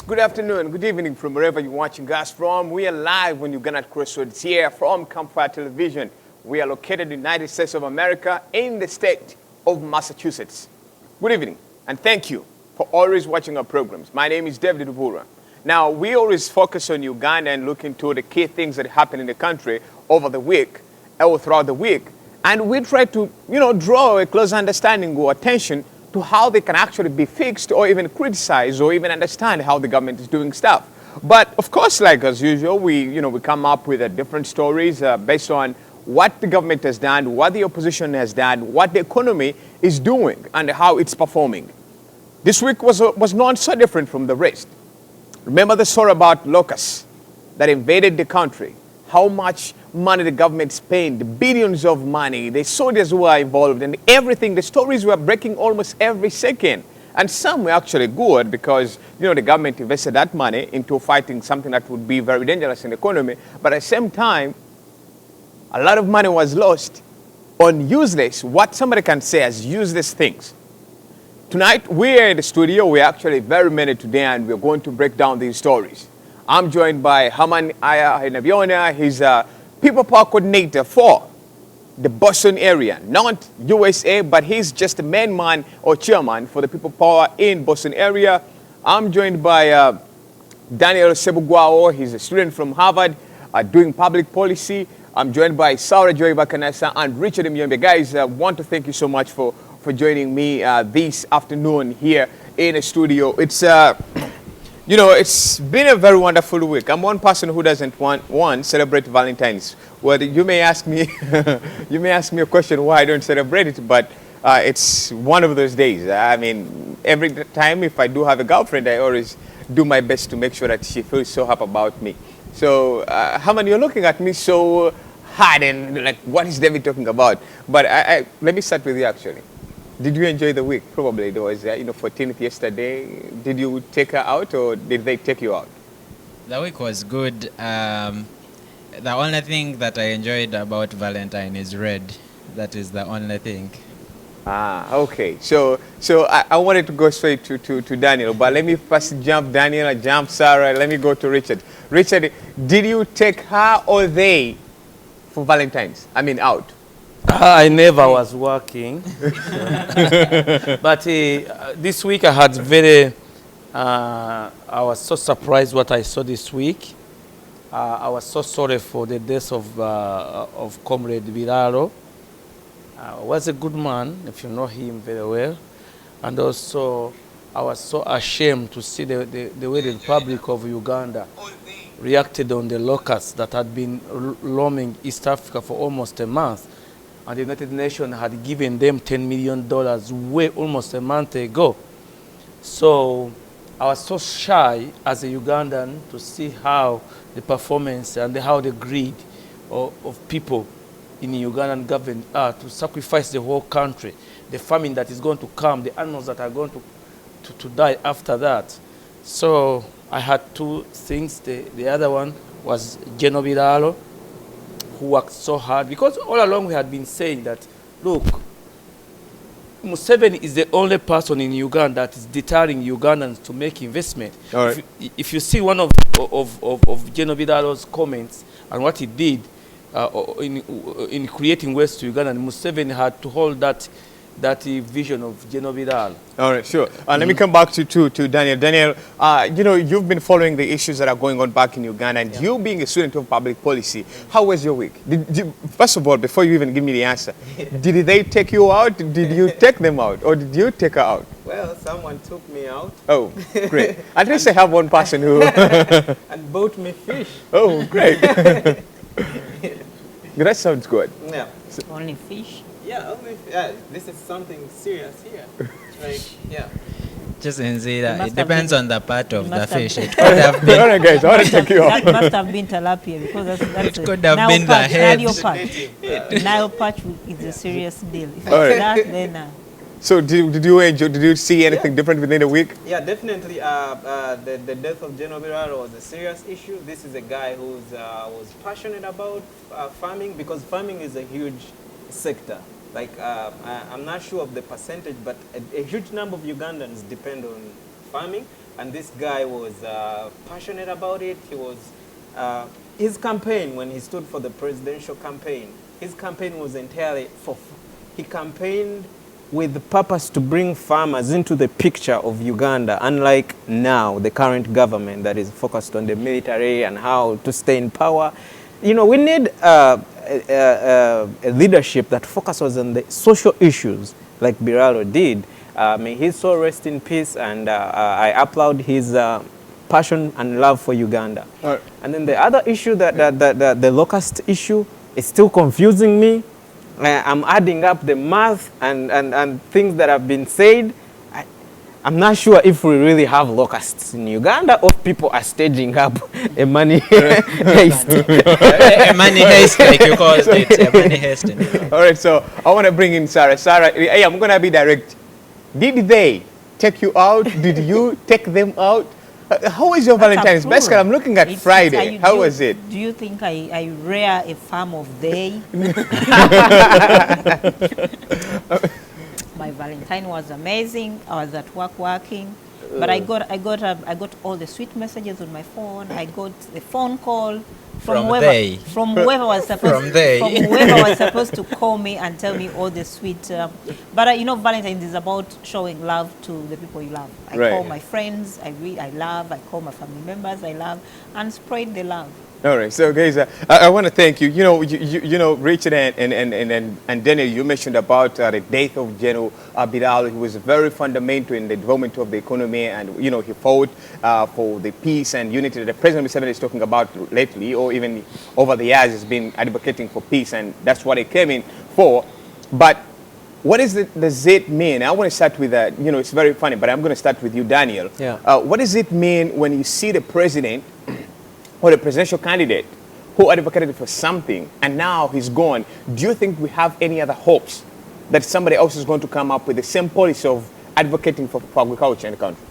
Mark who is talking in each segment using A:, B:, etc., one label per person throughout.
A: Good afternoon, good evening from wherever you're watching us from. We are live on Uganda Crossroads here from Campfire Television. We are located in the United States of America in the state of Massachusetts. Good evening, and thank you for always watching our programs. My name is David Lubuurwa. Now, we always focus on Uganda and look into the key things that happen in the country over the week or throughout the week. And we try to, draw a close understanding or attention to how they can actually be fixed or even criticized or even understand how the government is doing stuff. But of course, like as usual, we come up with different stories based on what the government has done, what the opposition has done, what the economy is doing, and how it's performing. This week was not so different from the rest. Remember the story about locusts that invaded the country? How much money the government spent, billions of money, the soldiers who are involved, and everything. The stories were breaking almost every second. And some were actually good because, the government invested that money into fighting something that would be very dangerous in the economy. But at the same time, a lot of money was lost on useless, what somebody can say as useless things. Tonight, we're in the studio. We're actually very many today, and we're going to break down these stories. I'm joined by Haman Nabiona. He's a people power coordinator for the Boston area, not USA, but he's just the main man or chairman for the people power in Boston area. I'm joined by Daniel Sebugwao. He's a student from Harvard doing public policy. I'm joined by Sarah Joy Bakanasa and Richard Myombe. Guys, I want to thank you so much for joining me this afternoon here in the studio. It's it's been a very wonderful week. I'm one person who doesn't want celebrate Valentine's. Well, you may ask me, a question why I don't celebrate it, but it's one of those days. I mean, every time if I do have a girlfriend, I always do my best to make sure that she feels so happy about me. So, Haman, you're looking at me so hard and like, what is David talking about? But let me start with you actually. Did you enjoy the week? Probably there was, 14th yesterday. Did you take her out or did they take you out?
B: The week was good. The only thing that I enjoyed about Valentine is red. That is the only thing.
A: Okay. So I wanted to go straight to Daniel, but let me first jump Daniel, jump Sarah. Let me go to Richard. Richard, did you take her or they for Valentine's? I mean, out?
C: I never was working, but this week I had I was so surprised what I saw this week. I was so sorry for the death of Comrade Biraro. Was a good man, if you know him very well, and also I was so ashamed to see the way the Republic of Uganda reacted on the locusts that had been roaming East Africa for almost a month. And the United Nations had given them $10 million way almost a month ago. So I was so shy as a Ugandan to see how the performance and how the greed of people in the Ugandan government are to sacrifice the whole country, the famine that is going to come, the animals that are going to die after that. So I had two things. The other one was Geno Biralo, who worked so hard, because all along we had been saying that, look, Museveni is the only person in Uganda that is deterring Ugandans to make investment.
A: All right.
C: If you see one of Geno Biralo's comments and what he did in creating West to Uganda, Museveni had to hold that vision of Geno Biralo.
A: All right, sure. Let me come back to Daniel. Daniel, you've been following the issues that are going on back in Uganda, and you being a student of public policy, how was your week? First of all, before you even give me the answer, did they take you out? Did you take them out? Or did you take her out?
D: Well, someone took me out.
A: Oh, great. At least I have one person who...
D: and bought me fish.
A: Oh, great. That sounds good.
D: Yeah.
E: Only fish?
D: Yeah, this is something serious here. Like, yeah.
B: Just in
E: It
B: that
E: must
B: it
E: have
B: depends
E: been-
B: on the part of
E: it
B: the
E: must have
B: fish.
E: been-
B: It could have
A: All
B: been,
A: right, guys, I want to take you off.
E: That must have been tilapia because that's
B: It could have been the
E: Nile
B: head.
E: perch. Nile perch is a serious deal. If it's
A: All right.
E: that, then
A: So did you see anything different within a week?
D: Yeah, definitely. The death of Geno Biraro was a serious issue. This is a guy who was passionate about farming, because farming is a huge sector. Like, I'm not sure of the percentage, but a huge number of Ugandans depend on farming. and this guy was passionate about it. He was his campaign, when he stood for the presidential campaign, his campaign was entirely he campaigned with the purpose to bring farmers into the picture of Uganda, unlike now, the current government that is focused on the military and how to stay in power. You know, we need a leadership that focuses on the social issues like Biralo did. May his soul rest in peace, and I applaud his passion and love for Uganda.
A: Right.
D: And then the other issue, the locust issue, is still confusing me. I'm adding up the math and things that have been said. I'm not sure if we really have locusts in Uganda or people are staging up a money heist.
B: A money heist, like you called it, a money heist.
A: All right, so I want to bring in Sarah. Sarah, hey, I'm going to be direct. Did they take you out? Did you take them out? How was your Valentine's? Basically, I'm looking at Friday. How was it?
E: Do you think I rear a farm of they? My Valentine was amazing. I was at work working, but I got all the sweet messages on my phone. I got a phone call from whoever was supposed to call me and tell me all the sweet. But you know, Valentine's is about showing love to the people you love. I call my friends I love. I call my family members I love, and spread the love.
A: All right, so guys, I want to thank you. You know, Richard and Daniel, you mentioned about the death of General Biralo. He was very fundamental in the development of the economy, and you know, he fought for the peace and unity that the President Museveni is talking about lately, or even over the years, has been advocating for peace, and that's what he came in for. But what does it mean? I want to start with that. You know, it's very funny, but I'm going to start with you, Daniel.
C: Yeah.
A: What does it mean when you see the president or the presidential candidate who advocated for something and now he's gone? Do you think we have any other hopes that somebody else is going to come up with the same policy of advocating for agriculture in the country?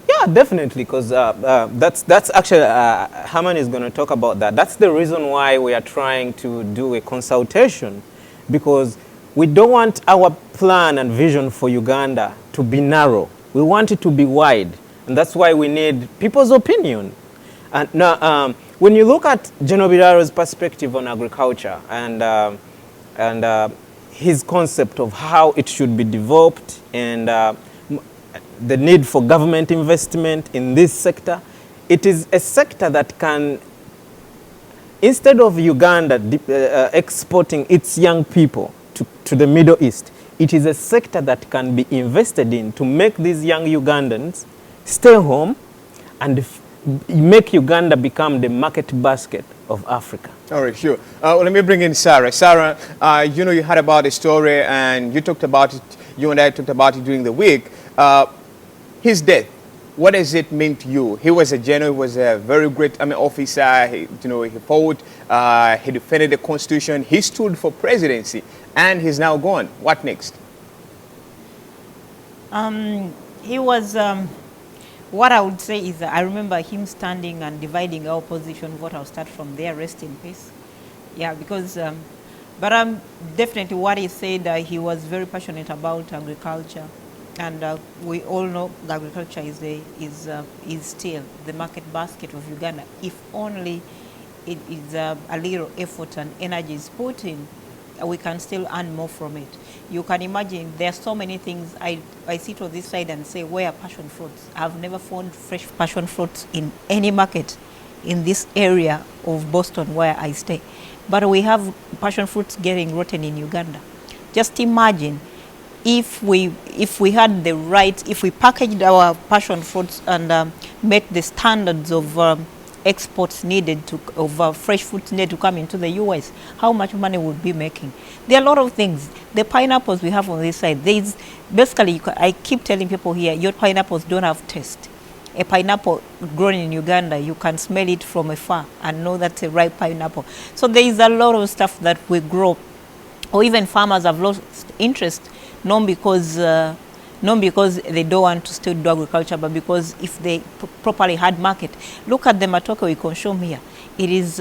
D: Yeah, definitely, because that's actually, Herman is going to talk about that. That's the reason why we are trying to do a consultation, because we don't want our plan and vision for Uganda to be narrow. We want it to be wide, and that's why we need people's opinion. And now, when you look at General Biralo's perspective on agriculture and his concept of how it should be developed and the need for government investment in this sector, it is a sector that can, instead of Uganda exporting its young people to the Middle East, it is a sector that can be invested in to make these young Ugandans stay home and make Uganda become the market basket of Africa.
A: All right, sure. Let me bring in Sarah. Sarah, you know, you heard about the story and you talked about it, you and I talked about it during the week. His death, what does it mean to you? He was a general, he was a very great army officer. He fought, he defended the Constitution, he stood for presidency, and he's now gone. What next?
E: He was... what I would say is that I remember him standing and dividing our position. What I'll start from there, rest in peace. Yeah, because, but definitely what he said, he was very passionate about agriculture. And we all know agriculture is still the market basket of Uganda. If only it is a little effort and energy is put in, we can still earn more from it. You can imagine there are so many things. I sit on this side and say, where are passion fruits? I've never found fresh passion fruits in any market in this area of Boston where I stay. But we have passion fruits getting rotten in Uganda. Just imagine if we had the right, if we packaged our passion fruits and met the standards of exports needed of fresh fruits needed to come into the US, how much money would be making? There are a lot of things. The pineapples we have on this side, basically, I keep telling people here, your pineapples don't have taste. A pineapple grown in Uganda, you can smell it from afar and know that's a ripe pineapple. So there is a lot of stuff that we grow, or even farmers have lost interest, not because they don't want to still do agriculture, but because if they properly had market. Look at the matoke we consume here. It is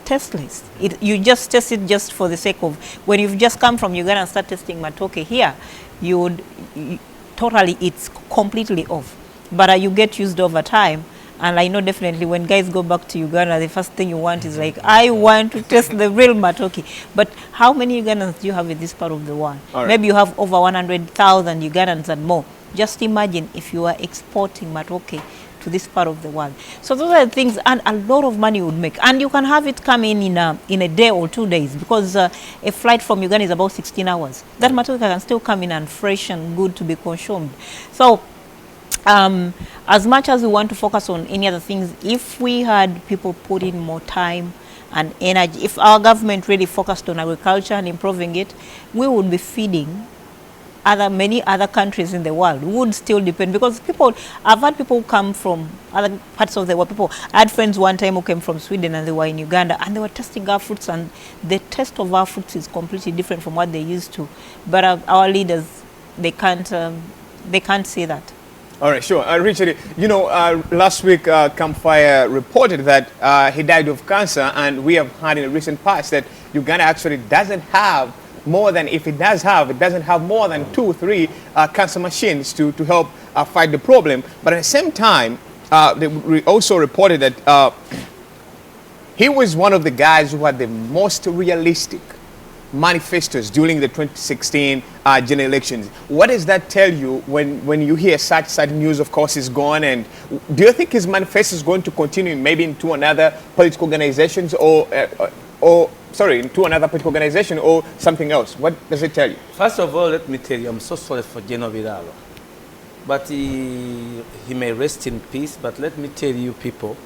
E: tasteless. You just taste it just for the sake of, when you've just come from Uganda and start tasting matoke here, totally, it's completely off. but you get used over time. And I know definitely when guys go back to Uganda, the first thing you want is like, I want to taste the real matoke. But how many Ugandans do you have in this part of the world?
A: All right.
E: Maybe you have over 100,000 Ugandans and more. Just imagine if you are exporting matoke to this part of the world. So those are the things, and a lot of money would make. And you can have it come in a day or 2 days, because a flight from Uganda is about 16 hours. That matoke can still come in and fresh and good to be consumed. So as much as we want to focus on any other things, if we had people put in more time and energy, if our government really focused on agriculture and improving it, we would be feeding many other countries in the world. We would still depend, because I've had people come from other parts of the world. I had friends one time who came from Sweden and they were in Uganda and they were testing our fruits, and the taste of our fruits is completely different from what they used to. But our leaders, they can't say that.
A: All right, sure. Richard, last week Campfire reported that he died of cancer, and we have heard in the recent past that Uganda actually doesn't have more than, if it does have, it doesn't have more than 2 or 3 cancer machines to help fight the problem. But at the same time, they also reported that he was one of the guys who had the most realistic manifestos during the 2016 general elections. What does that tell you when you hear such news? Of course, is gone, and do you think his manifesto is going to continue maybe into another political organizations into another political organization or something else? What does it tell you?
C: First of all, let me tell you, I'm so sorry for Geno Biralo. But he may rest in peace, but let me tell you people,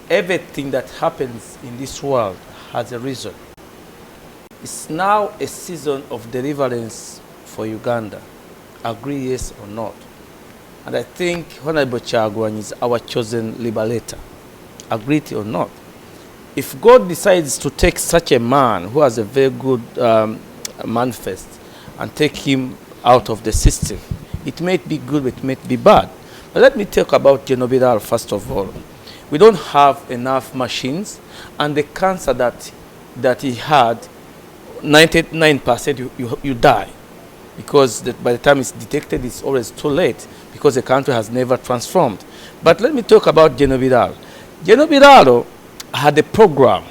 C: everything that happens in this world has a reason. It's now a season of deliverance for Uganda. Agree, yes or not? And I think Honorable Kyagulanyi is our chosen liberator. Agree it or not? If God decides to take such a man who has a very good manifest and take him out of the system, it may be good, it may be bad. But let me talk about Geno Biralo first of all. We don't have enough machines, and the cancer that he had, 99% you die, because by the time it's detected, it's always too late, because the country has never transformed. But let me talk about Geno Biralo. Geno Biralo had a program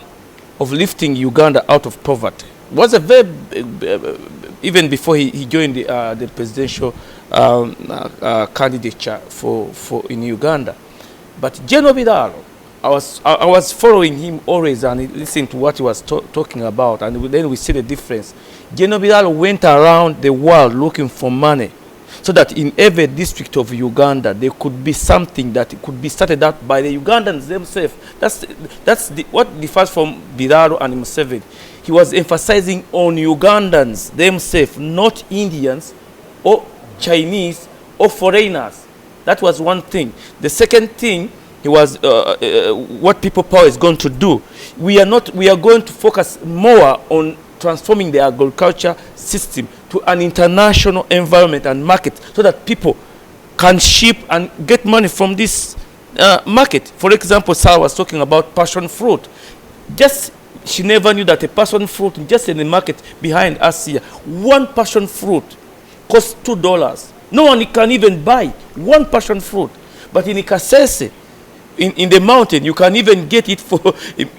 C: of lifting Uganda out of poverty. It was a very, even before he joined the presidential candidature for in Uganda. But Geno Biralo, I was following him always and listening to what he was talking about, and then we see the difference. Geno Biralo went around the world looking for money, so that in every district of Uganda there could be something that could be started out by the Ugandans themselves. That's what differs from Biralo and Museveni. He was emphasizing on Ugandans themselves, not Indians or Chinese or foreigners. That was one thing. The second thing, he was what People Power is going to do. We are going to focus more on transforming the agriculture system to an international environment and market, so that people can ship and get money from this market. For example, Sarah was talking about passion fruit. She never knew that a passion fruit, just in the market behind us here, one passion fruit costs $2. No one can even buy one passion fruit. But in Ikasese, in the mountain, you can even get it for,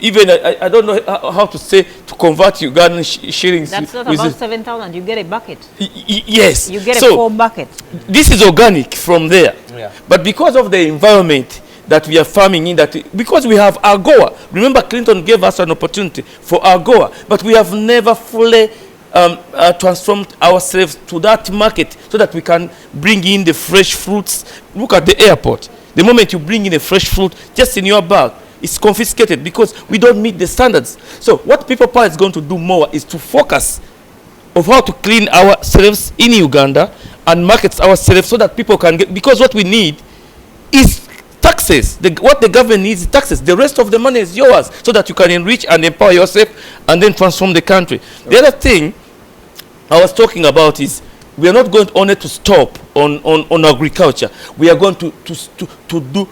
C: even, I don't know how to say, to convert Ugandan shillings.
E: That's not about 7,000. You get a bucket.
C: Yes.
E: You get a full bucket.
C: This is organic from there. Yeah. But because of the environment that we are farming in, because we have AGOA. Remember, Clinton gave us an opportunity for AGOA, but we have never fully transformed ourselves to that market, so that we can bring in the fresh fruits. Look at the airport. The moment you bring in a fresh fruit just in your bag, it's confiscated because we don't meet the standards. So what People Power is going to do more is to focus on how to clean ourselves in Uganda and market ourselves, so that people can get, because what we need is taxes. What the government needs is taxes. The rest of the money is yours, so that you can enrich and empower yourself and then transform the country. Okay. The other thing I was talking about is, we are not going only to stop on agriculture. We are going to do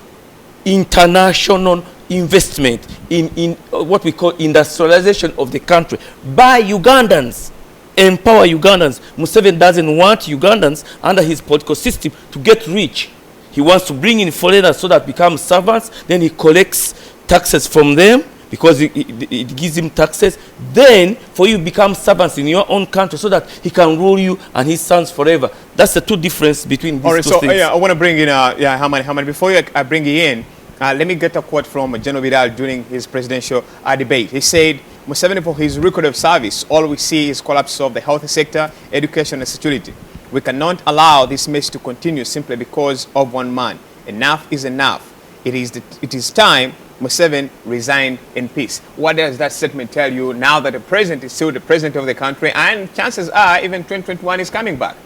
C: international investment in what we call industrialization of the country by Ugandans. Empower Ugandans. Museveni doesn't want Ugandans under his political system to get rich. He wants to bring in foreigners so that become servants. Then he collects taxes from them because it gives him taxes. Then for you become servants in your own country so that he can rule you and his sons forever. That's the two difference between these two things.
A: I want to bring in Hamani. Before I bring you in, let me get a quote from General Vidal during his presidential debate. He said, Museveni, for his record of service, all we see is collapse of the health sector, education and security. We cannot allow this mess to continue simply because of one man. Enough is enough. It is time Museveni resigned in peace. What does that statement tell you now that the president is still the president of the country and chances are even 2021 is coming back?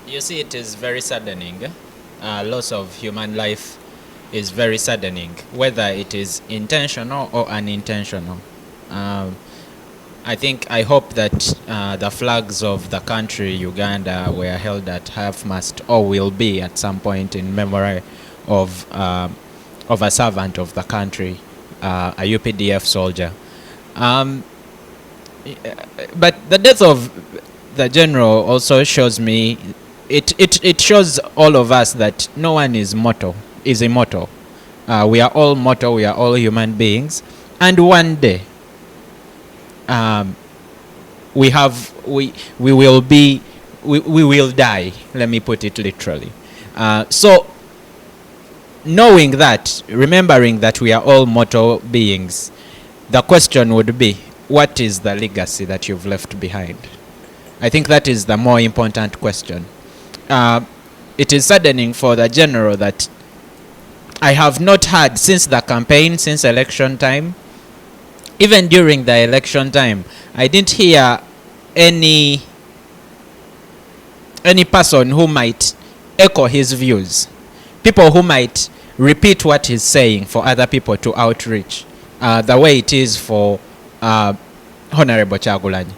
B: You see, it is very saddening. Loss of human life is very saddening, whether it is intentional or unintentional. I hope that the flags of the country, Uganda, were held at half-mast or will be at some point in memory of a servant of the country, a UPDF soldier. But the death of the general also shows me, it shows all of us that no one is immortal. We are all mortal, we are all human beings. And one day, we will die, let me put it literally. So, knowing that, remembering that we are all mortal beings, the question would be, what is the legacy that you've left behind? I think that is the more important question. It is saddening for the general that I have not heard since the campaign, since election time, even during the election time, I didn't hear any person who might echo his views, people who might repeat what he's saying for other people to outreach, the way it is for Honorable Kyagulanyi.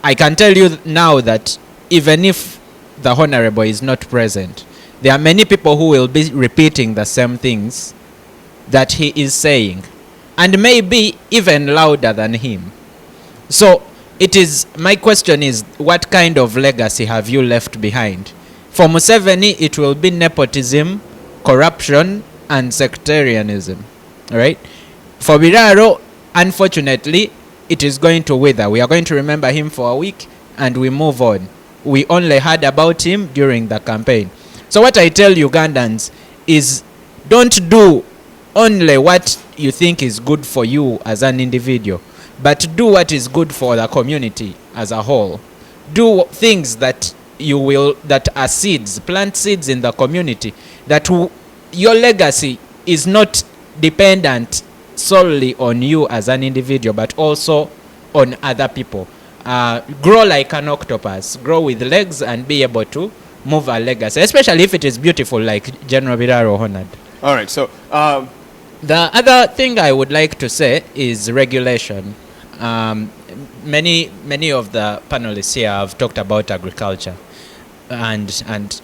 B: I can tell you now that even if the Honorable is not present, there are many people who will be repeating the same things that he is saying, and maybe even louder than him. So my question is, what kind of legacy have you left behind? For Museveni, it will be nepotism, corruption, and sectarianism. All right? For Biraro, unfortunately, it is going to wither. We are going to remember him for a week, and we move on. We only heard about him during the campaign. So what I tell Ugandans is, don't do only what you think is good for you as an individual, but do what is good for the community as a whole. Do things that are seeds, plant seeds in the community, that your legacy is not dependent solely on you as an individual, but also on other people. Grow like an octopus, grow with legs and be able to move a legacy, especially if it is beautiful like General Biraro honored.
A: All right, so
B: the other thing I would like to say is regulation. Many of the panelists here have talked about agriculture and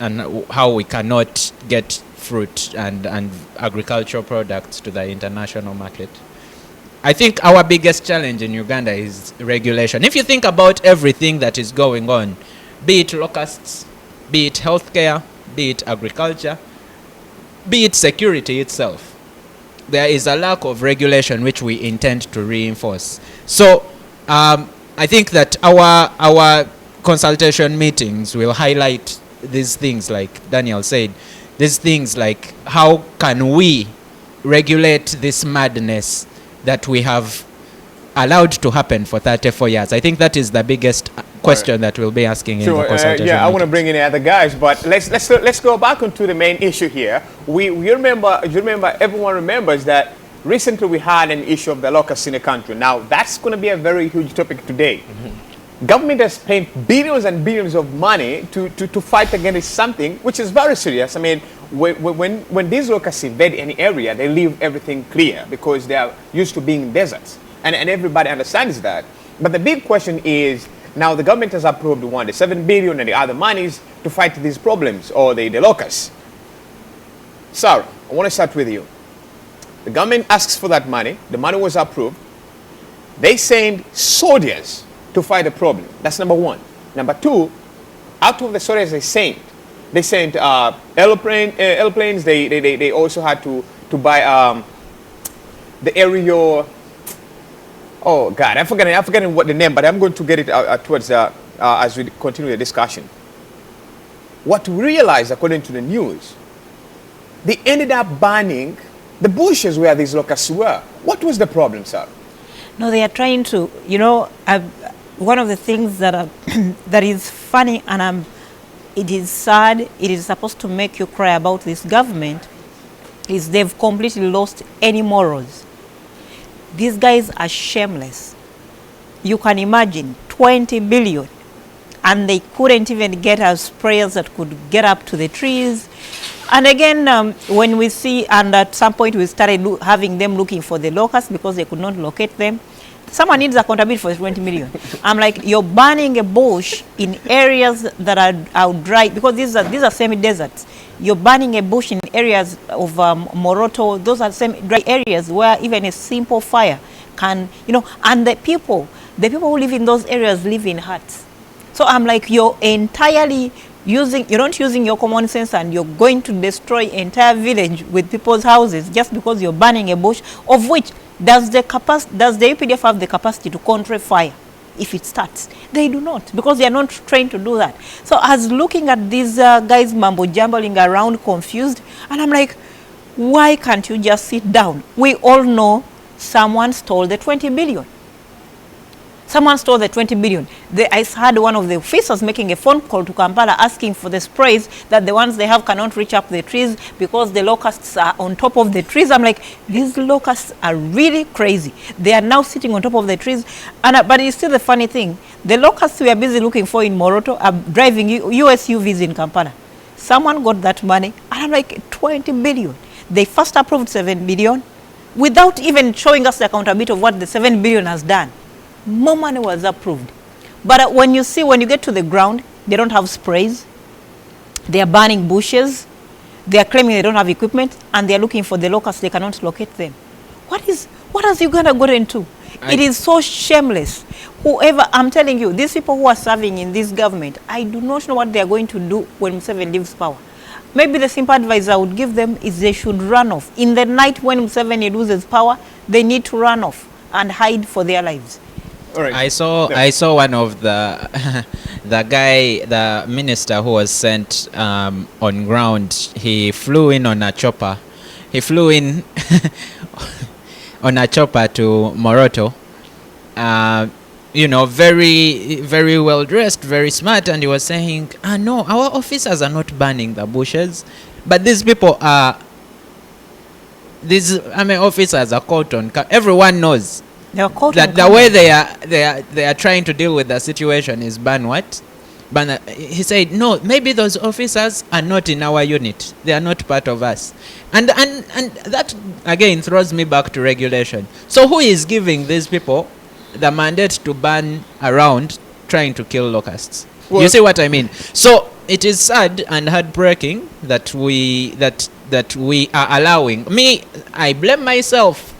B: how we cannot get fruit and agricultural products to the international market. I think our biggest challenge in Uganda is regulation. If you think about everything that is going on, be it locusts, be it healthcare, be it agriculture, be it security itself, there is a lack of regulation which we intend to reinforce. So I think that our consultation meetings will highlight these things, like Daniel said, these things like how can we regulate this madness that we have allowed to happen for 34 years. I think that is the biggest question that we'll be asking in the consultation.
A: I want to bring in the other guys, but let's go back onto the main issue here. You remember, everyone remembers that recently we had an issue of the locusts in the country. Now that's going to be a very huge topic today. Mm-hmm. Government has spent billions and billions of money to fight against something which is very serious. I mean, when these locusts invade any area, they leave everything clear because they are used to being deserts. And everybody understands that. But the big question is, now the government has approved the 7 billion and the other monies to fight these problems, or the locusts. Sarah, I want to start with you. The government asks for that money. The money was approved. They send soldiers to fight the problem. That's number one. Number two, out of the soldiers they sent, They sent airplanes. They also had to buy the aerial. Oh God, I'm forgetting what the name, but I'm going to get it towards as we continue the discussion. What we realized, according to the news, they ended up burning the bushes where these locusts were. What was the problem, sir?
E: No, they are trying to, one of the things that that is funny and it is sad, it is supposed to make you cry about this government, is they've completely lost any morals. These guys are shameless. You can imagine 20 billion and they couldn't even get us sprayers that could get up to the trees. And again, when we see, and at some point we started having them looking for the locusts because they could not locate them. Someone needs accountability for 20 million. I'm like, you're burning a bush in areas that are dry, because these are semi-deserts. You're burning a bush in areas of Moroto. Those are semi-dry areas where even a simple fire can, and the people who live in those areas live in huts. So I'm like, you're entirely you're not using your common sense, and you're going to destroy entire village with people's houses just because you're burning a bush, of which does the UPDF have the capacity to control fire if it starts? They do not, because they are not trained to do that. So as looking at these guys mambo jumbling around confused, and I'm like, why can't you just sit down? We all know someone stole the 20 billion. Someone stole the 20 billion. I heard one of the officers making a phone call to Kampala asking for the sprays that the ones they have cannot reach up the trees because the locusts are on top of the trees. I'm like, these locusts are really crazy. They are now sitting on top of the trees. But it's still the funny thing. The locusts we are busy looking for in Moroto are driving USUVs in Kampala. Someone got that money. And I'm like, 20 billion. They first approved 7 billion without even showing us the accountability of what the 7 billion has done. More money was approved. But when you get to the ground, they don't have sprays. They are burning bushes. They are claiming they don't have equipment, and they are looking for the locusts. They cannot locate them. What has Uganda got into? It is so shameless. I'm telling you, these people who are serving in this government, I do not know what they are going to do when Museveni leaves power. Maybe the simple advice I would give them is they should run off. In the night when Museveni loses power, they need to run off and hide for their lives.
A: All right.
B: I saw one of the the minister who was sent on ground. He flew in on a chopper. He flew in on a chopper to Moroto. Very, very well dressed, very smart, and he was saying, no, our officers are not burning the bushes, but these people are. Officers are caught on. Everyone knows that the way they are trying to deal with the situation is ban what? But he said, no, maybe those officers are not in our unit. They are not part of us. And that, again, throws me back to regulation. So who is giving these people the mandate to ban around trying to kill locusts? Well, you see what I mean? So it is sad and heartbreaking that we are allowing. I blame myself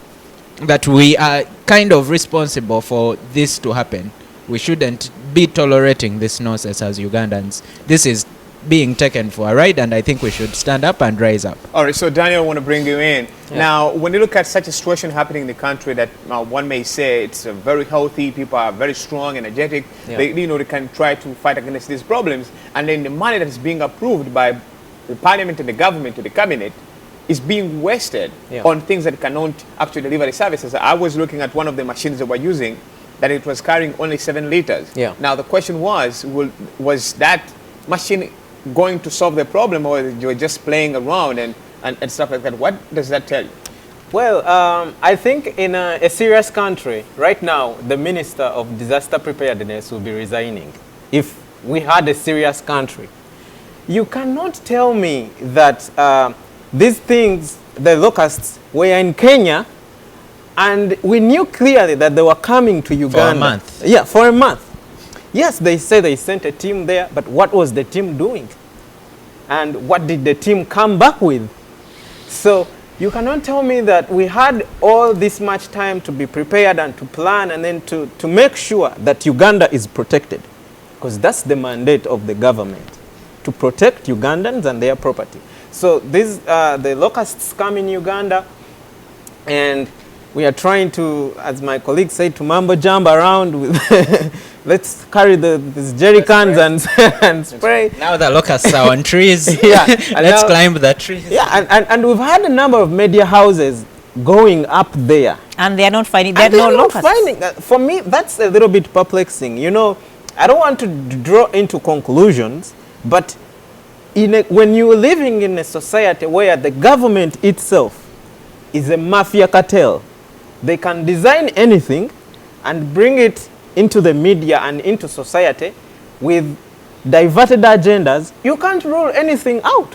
B: that we are kind of responsible for this to happen. We shouldn't be tolerating this nonsense as Ugandans. This is being taken for a ride, and I think we should stand up and rise up. All
A: right, so Daniel, I want to bring you in. Yeah. Now, when you look at such a situation happening in the country that one may say it's very healthy, people are very strong, energetic, yeah. They can try to fight against these problems, and then the money that is being approved by the parliament and the government to the cabinet is being wasted on things that cannot actually deliver the services. I was looking at one of the machines that we're using, that it was carrying only 7 liters. Yeah. Now the question was that machine going to solve the problem, or you were just playing around and stuff like that? What does that tell you?
D: Well, I think in a serious country, right now, the Minister of Disaster Preparedness will be resigning. If we had a serious country, you cannot tell me that these things, the locusts, were in Kenya, and we knew clearly that they were coming to Uganda.
B: For a month.
D: Yeah, for a month. Yes, they say they sent a team there, but what was the team doing? And what did the team come back with? So you cannot tell me that we had all this much time to be prepared and to plan and then to make sure that Uganda is protected, because that's the mandate of the government. to protect Ugandans and their property. So these the locusts come in Uganda, and we are trying to, as my colleague said, to mambo jumbo around with let's carry these jerry cans and spray.
B: Now the locusts are on trees.
D: Yeah,
B: Let's climb the trees.
D: Yeah, and we've had a number of media houses going up there.
E: And they are not finding, there are
D: And
E: no
D: they're not
E: locusts.
D: finding. For me, that's a little bit perplexing. You know, I don't want to draw into conclusions, but when you're living in a society where the government itself is a mafia cartel, they can design anything and bring it into the media and into society with diverted agendas. You can't rule anything out.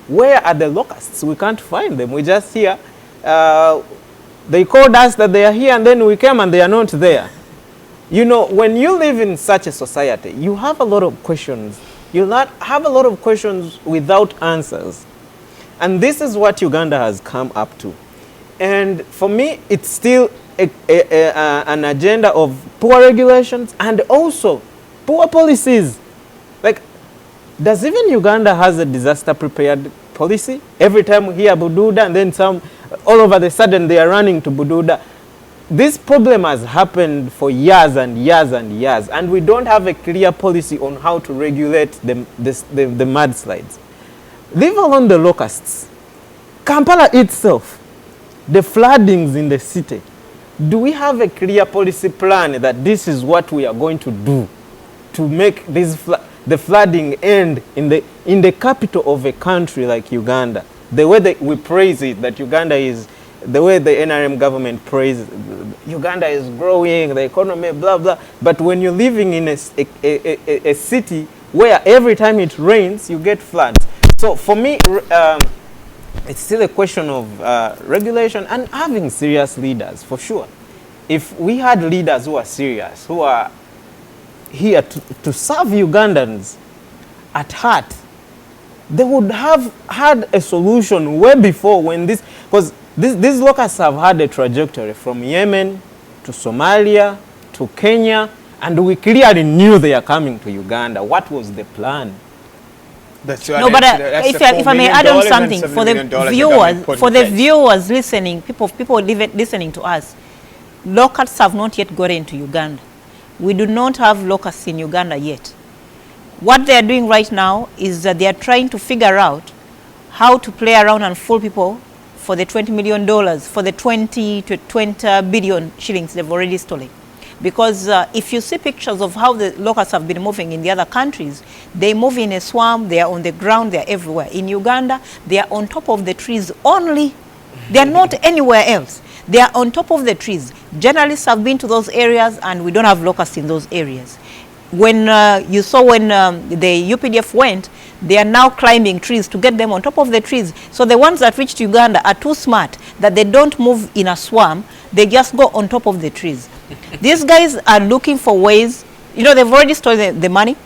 D: Where are the locusts? We can't find them. We just hear they called us that they are here, and then we came and they are not there. You know, when you live in such a society, you have a lot of questions. You have a lot of questions without answers. And this is what Uganda has come up to. And for me, it's still an agenda of poor regulations and also poor policies. Like, does even Uganda has a disaster prepared policy? Every time we hear Bududa, and then all over the sudden they are running to Bududa. This problem has happened for years and years and years, and we don't have a clear policy on how to regulate the mudslides. Leave alone the locusts. Kampala itself, the floodings in the city. Do we have a clear policy plan that this is what we are going to do to make the flooding end in the capital of a country like Uganda? The way that we praise it, that Uganda is, the way the NRM government praises, Uganda is growing, the economy, blah, blah. But when you're living in a city where every time it rains, you get floods. So for me, it's still a question of regulation and having serious leaders, for sure. If we had leaders who are serious, who are here to serve Ugandans at heart, they would have had a solution way before when this, because these locusts have had a trajectory from Yemen to Somalia to Kenya, and we clearly knew they are coming to Uganda. What was the plan?
A: That's
E: No, but if I may add on something for the viewers listening, people listening to us, locusts have not yet got into Uganda. We do not have locusts in Uganda yet. What they are doing right now is that they are trying to figure out how to play around and fool people for the $20 million, for the 20 to 20 billion shillings they've already stolen. Because if you see pictures of how the locusts have been moving in the other countries, they move in a swarm, they are on the ground, they are everywhere. In Uganda, they are on top of the trees only. They are not anywhere else. They are on top of the trees. Journalists have been to those areas, and we don't have locusts in those areas. When you saw when the UPDF went, they are now climbing trees to get them on top of the trees. So the ones that reached Uganda are too smart that they don't move in a swarm. They just go on top of the trees. These guys are looking for ways. You know, they've already stolen the money.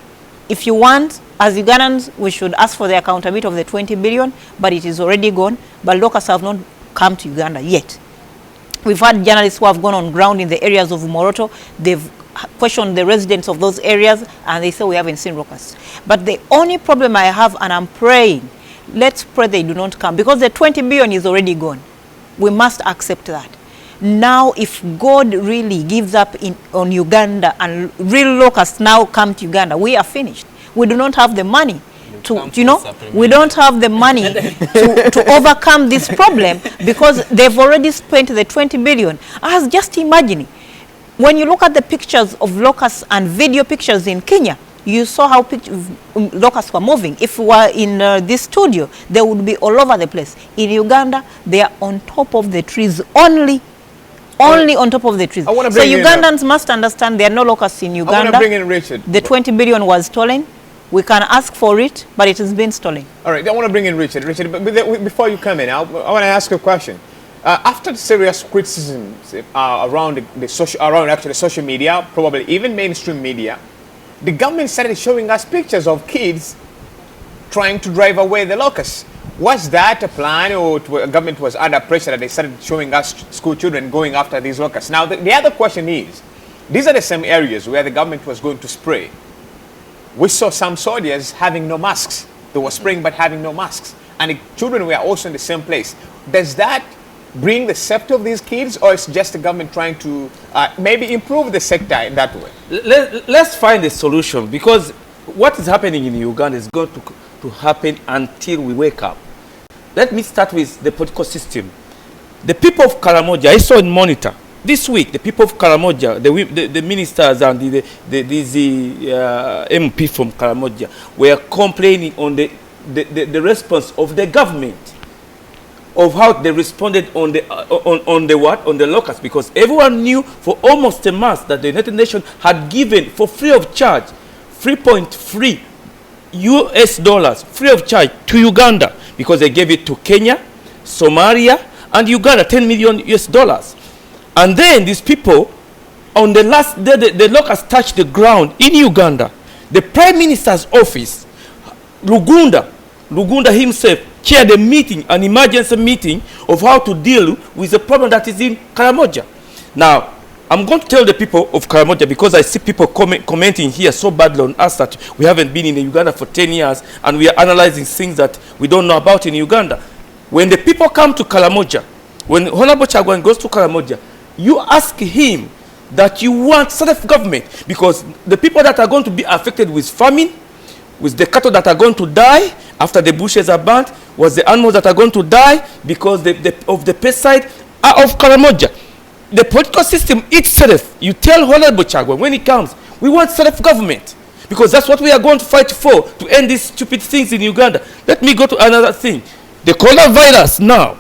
E: If you want, as Ugandans, we should ask for the accountability of the 20 billion, but it is already gone. But locusts have not come to Uganda yet. We've had journalists who have gone on ground in the areas of Moroto. They've questioned the residents of those areas, and they say we haven't seen locusts. But the only problem I have, and I'm praying, let's pray they do not come, because the 20 billion is already gone. We must accept that. Now, if God really gives up on Uganda and real locusts now come to Uganda, we are finished. We do not have the money we don't have the money to overcome this problem, because they've already spent the 20 billion. I was just imagining, when you look at the pictures of locusts and video pictures in Kenya, you saw how locusts were moving. If we were in this studio, they would be all over the place. In Uganda, they are on top of the trees only on top of the trees. So Ugandans must understand there are no locusts in Uganda.
A: I want to bring in Richard.
E: The 20 billion was stolen. We can ask for it, but it has been stolen.
A: All right, I want to bring in Richard. Richard, but before you come in, I want to ask you a question. After the serious criticisms around social media, probably even mainstream media, the government started showing us pictures of kids trying to drive away the locusts. Was that a plan, or government was under pressure that they started showing us school children going after these locusts? Now, the other question is, these are the same areas where the government was going to spray. We saw some soldiers having no masks. They were spraying but having no masks. And the children were also in the same place. Does that bring the safety of these kids, or is just the government trying to maybe improve the sector in that way?
C: Let's find a solution, because what is happening in Uganda is going to happen until we wake up. Let me start with the political system. The people of Karamoja, I saw in Monitor this week, the people of Karamoja, the ministers and the MP from Karamoja were complaining on the response of the government, of how they responded on the locusts, because everyone knew for almost a month that the United Nations had given for free of charge $3.3 US free of charge to Uganda, because they gave it to Kenya, Somalia, and Uganda, $10 million US. And then these people, on the last day, the locusts touched the ground in Uganda. The Prime Minister's office, Lugunda himself, chaired a meeting, an emergency meeting of how to deal with the problem that is in Karamoja. Now, I'm going to tell the people of Karamoja, because I see people commenting here so badly on us that we haven't been in Uganda for 10 years and we are analyzing things that we don't know about in Uganda. When the people come to Karamoja, when Honorable Chagwan goes to Karamoja, you ask him that you want self-government, because the people that are going to be affected with famine, with the cattle that are going to die after the bushes are burnt, was the animals that are going to die because of the pesticide are of Karamoja. The political system itself, you tell Honorable Chagwa when he comes, we want self-government, because that's what we are going to fight for, to end these stupid things in Uganda. Let me go to another thing. The coronavirus now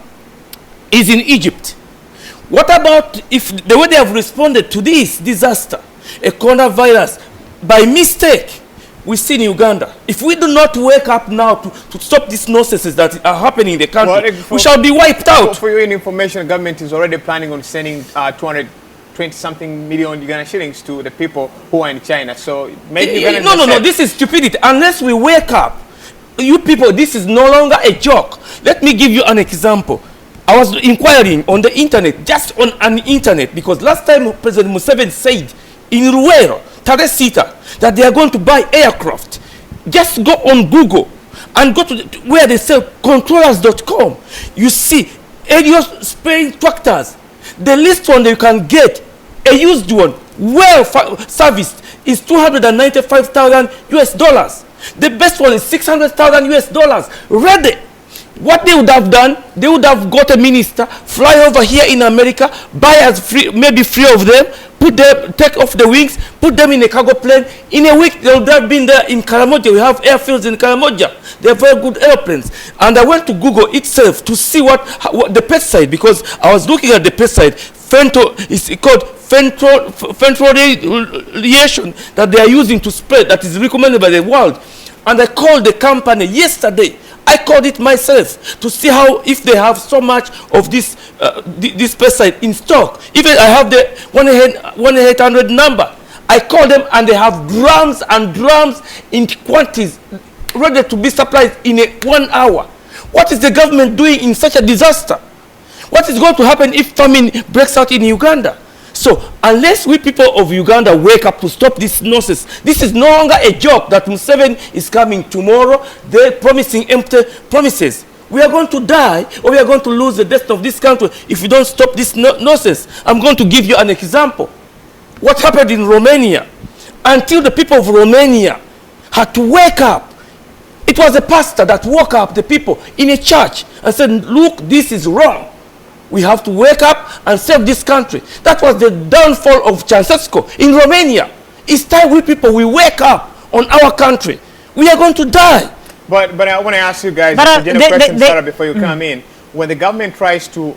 C: is in Egypt. What about if the way they have responded to this disaster, a coronavirus, by mistake, we see in Uganda? If we do not wake up now to stop these nonsenses that are happening in the country, we shall be wiped out.
A: For your information, the government is already planning on sending 220-something million Uganda shillings to the people who are in China. So maybe
C: no, this is stupidity. Unless we wake up, you people, this is no longer a joke. Let me give you an example. I was inquiring on the internet, just on an internet, because last time President Museveni said in Ruwero, Taresita, that they are going to buy aircraft. Just go on Google and go to where they sell controllers.com. You see Elio spraying tractors. The least one that you can get, a used one, well serviced, is $295,000 US. The best one is $600,000 US. Ready. What they would have done, they would have got a minister, fly over here in America, buy as free, maybe free of them, put them, take off the wings, put them in a cargo plane. In a week, they would have been there in Karamoja. We have airfields in Karamoja. They are very good airplanes. And I went to Google itself to see what the pesticide, because I was looking at the pesticide. It's called fentrolation that they are using to spray, that is recommended by the world. And I called the company yesterday. I called it myself to see how, if they have so much of this this pesticide in stock. Even I have the 1-800 number. I called them and they have drums and drums in quantities ready to be supplied in 1 hour. What is the government doing in such a disaster? What is going to happen if famine breaks out in Uganda? So unless we people of Uganda wake up to stop this nonsense, this is no longer a joke that Museveni is coming tomorrow. They're promising empty promises. We are going to die, or we are going to lose the destiny of this country if we don't stop this nonsense. I'm going to give you an example. What happened in Romania? Until the people of Romania had to wake up. It was a pastor that woke up the people in a church and said, look, this is wrong. We have to wake up and save this country. That was the downfall of Ceausescu in Romania. It's time we people, we wake up on our country. We are going to die.
A: But I want to ask you guys a general question, Sarah, before you come in. When the government tries to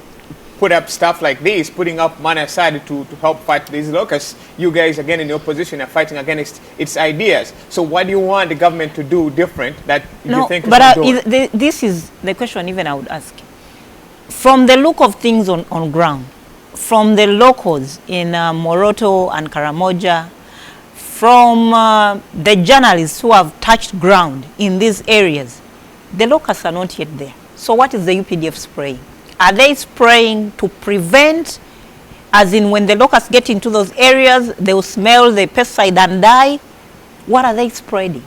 A: put up stuff like this, putting up money aside to help fight these locusts, you guys, again, in the opposition, are fighting against its ideas. So what do you want the government to do different that you think is not doing?
E: This is the question even I would ask. From the look of things on ground, from the locals in Moroto and Karamoja, from the journalists who have touched ground in these areas, the locusts are not yet there. So what is the UPDF spraying? Are they spraying to prevent, as in when the locusts get into those areas, they will smell the pesticide and die? What are they spraying?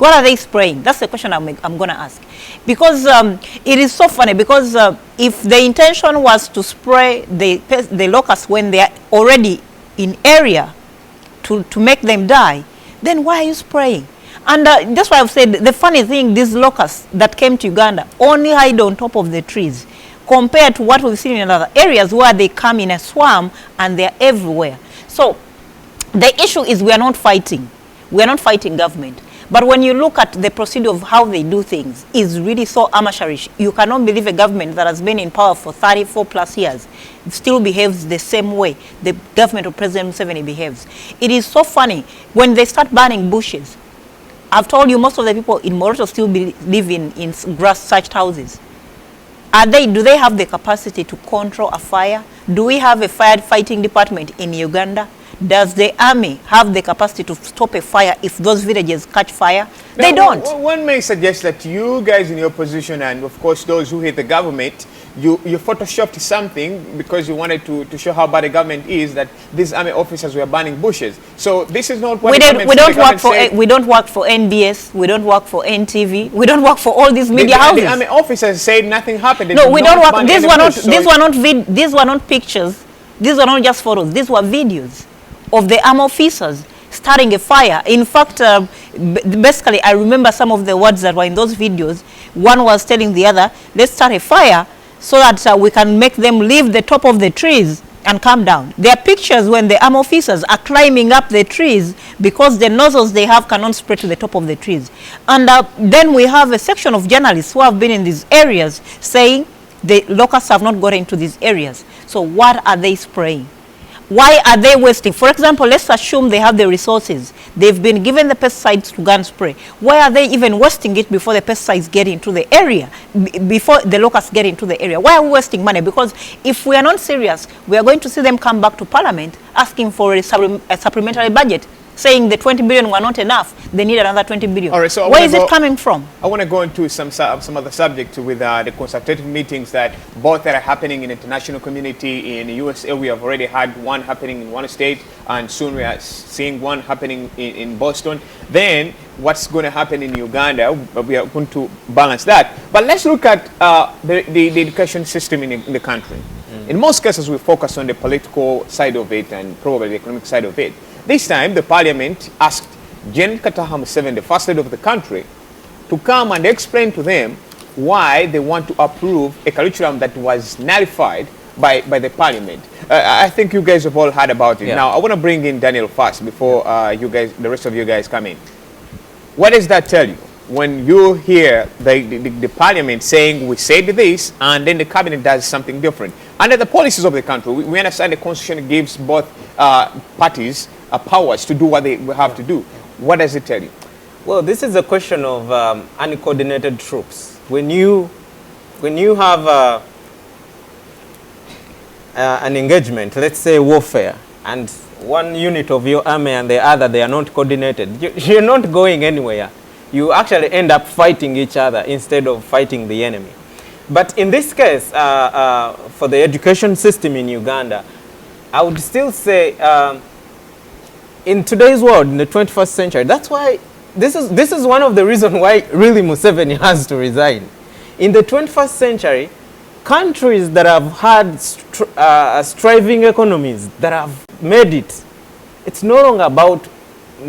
E: What are they spraying? That's the question I'm going to ask. Because it is so funny, because if the intention was to spray the locusts when they are already in area to make them die, then why are you spraying? And that's why I've said, the funny thing, these locusts that came to Uganda only hide on top of the trees, compared to what we've seen in other areas where they come in a swarm and they're everywhere. So the issue is we are not fighting. We are not fighting government. But when you look at the procedure of how they do things, is really so amateurish. You cannot believe a government that has been in power for 34 plus years still behaves the same way the government of President Museveni behaves. It is so funny when they start burning bushes. I've told you most of the people in Moroto still live in grass-thatched houses. Do they have the capacity to control a fire? Do we have a firefighting department in Uganda? Does the army have the capacity to stop a fire if those villages catch fire?
A: Now,
E: they don't.
A: One may suggest that you guys in your position, and of course those who hate the government, you photoshopped something because you wanted to show how bad the government is, that these army officers were burning bushes. So this is not what
E: we don't work for NBS, we don't work for NTV, we don't work for all these media houses.
A: The army officers said nothing happened.
E: No, we don't work. These were not pictures. These were not just photos. These were videos of the army officers starting a fire. In fact, basically, I remember some of the words that were in those videos. One was telling the other, let's start a fire so that we can make them leave the top of the trees and come down. There are pictures when the army officers are climbing up the trees because the nozzles they have cannot spread to the top of the trees. And then we have a section of journalists who have been in these areas saying the locusts have not got into these areas. So what are they spraying? Why are they wasting? For example, let's assume they have the resources. They've been given the pesticides to go and spray. Why are they even wasting it before the pesticides get into the area, before the locusts get into the area? Why are we wasting money? Because if we are not serious, we are going to see them come back to Parliament asking for a supplementary budget, saying the 20 billion were not enough. They need another 20 billion.
A: All right, so
E: where is it coming from?
A: I want to go into some other subject with the consultative meetings that both are happening in the international community. In the USA, we have already had one happening in one state, and soon we are seeing one happening in Boston. Then what's going to happen in Uganda? We are going to balance that. But let's look at the education system in the country. In most cases, we focus on the political side of it and probably the economic side of it. This time, the parliament asked Gen Kataha Museveni, the first lady of the country, to come and explain to them why they want to approve a curriculum that was nullified by the parliament. I think you guys have all heard about it.
D: Yeah.
A: Now, I want to bring in Daniel first before the rest of you guys come in. What does that tell you? When you hear the parliament saying we said this and then the cabinet does something different. Under the policies of the country, we understand the constitution gives both parties powers to do what they have to do. What does it tell you?
D: Well, this is a question of uncoordinated troops. When you have an engagement, let's say warfare, and one unit of your army and the other, they are not coordinated, you're not going anywhere. You actually end up fighting each other instead of fighting the enemy. But in this case, for the education system in Uganda, I would still say in today's world, in the 21st century, that's why this is one of the reasons why really Museveni has to resign. In the 21st century, countries that have had striving economies, that have made it, it's no longer about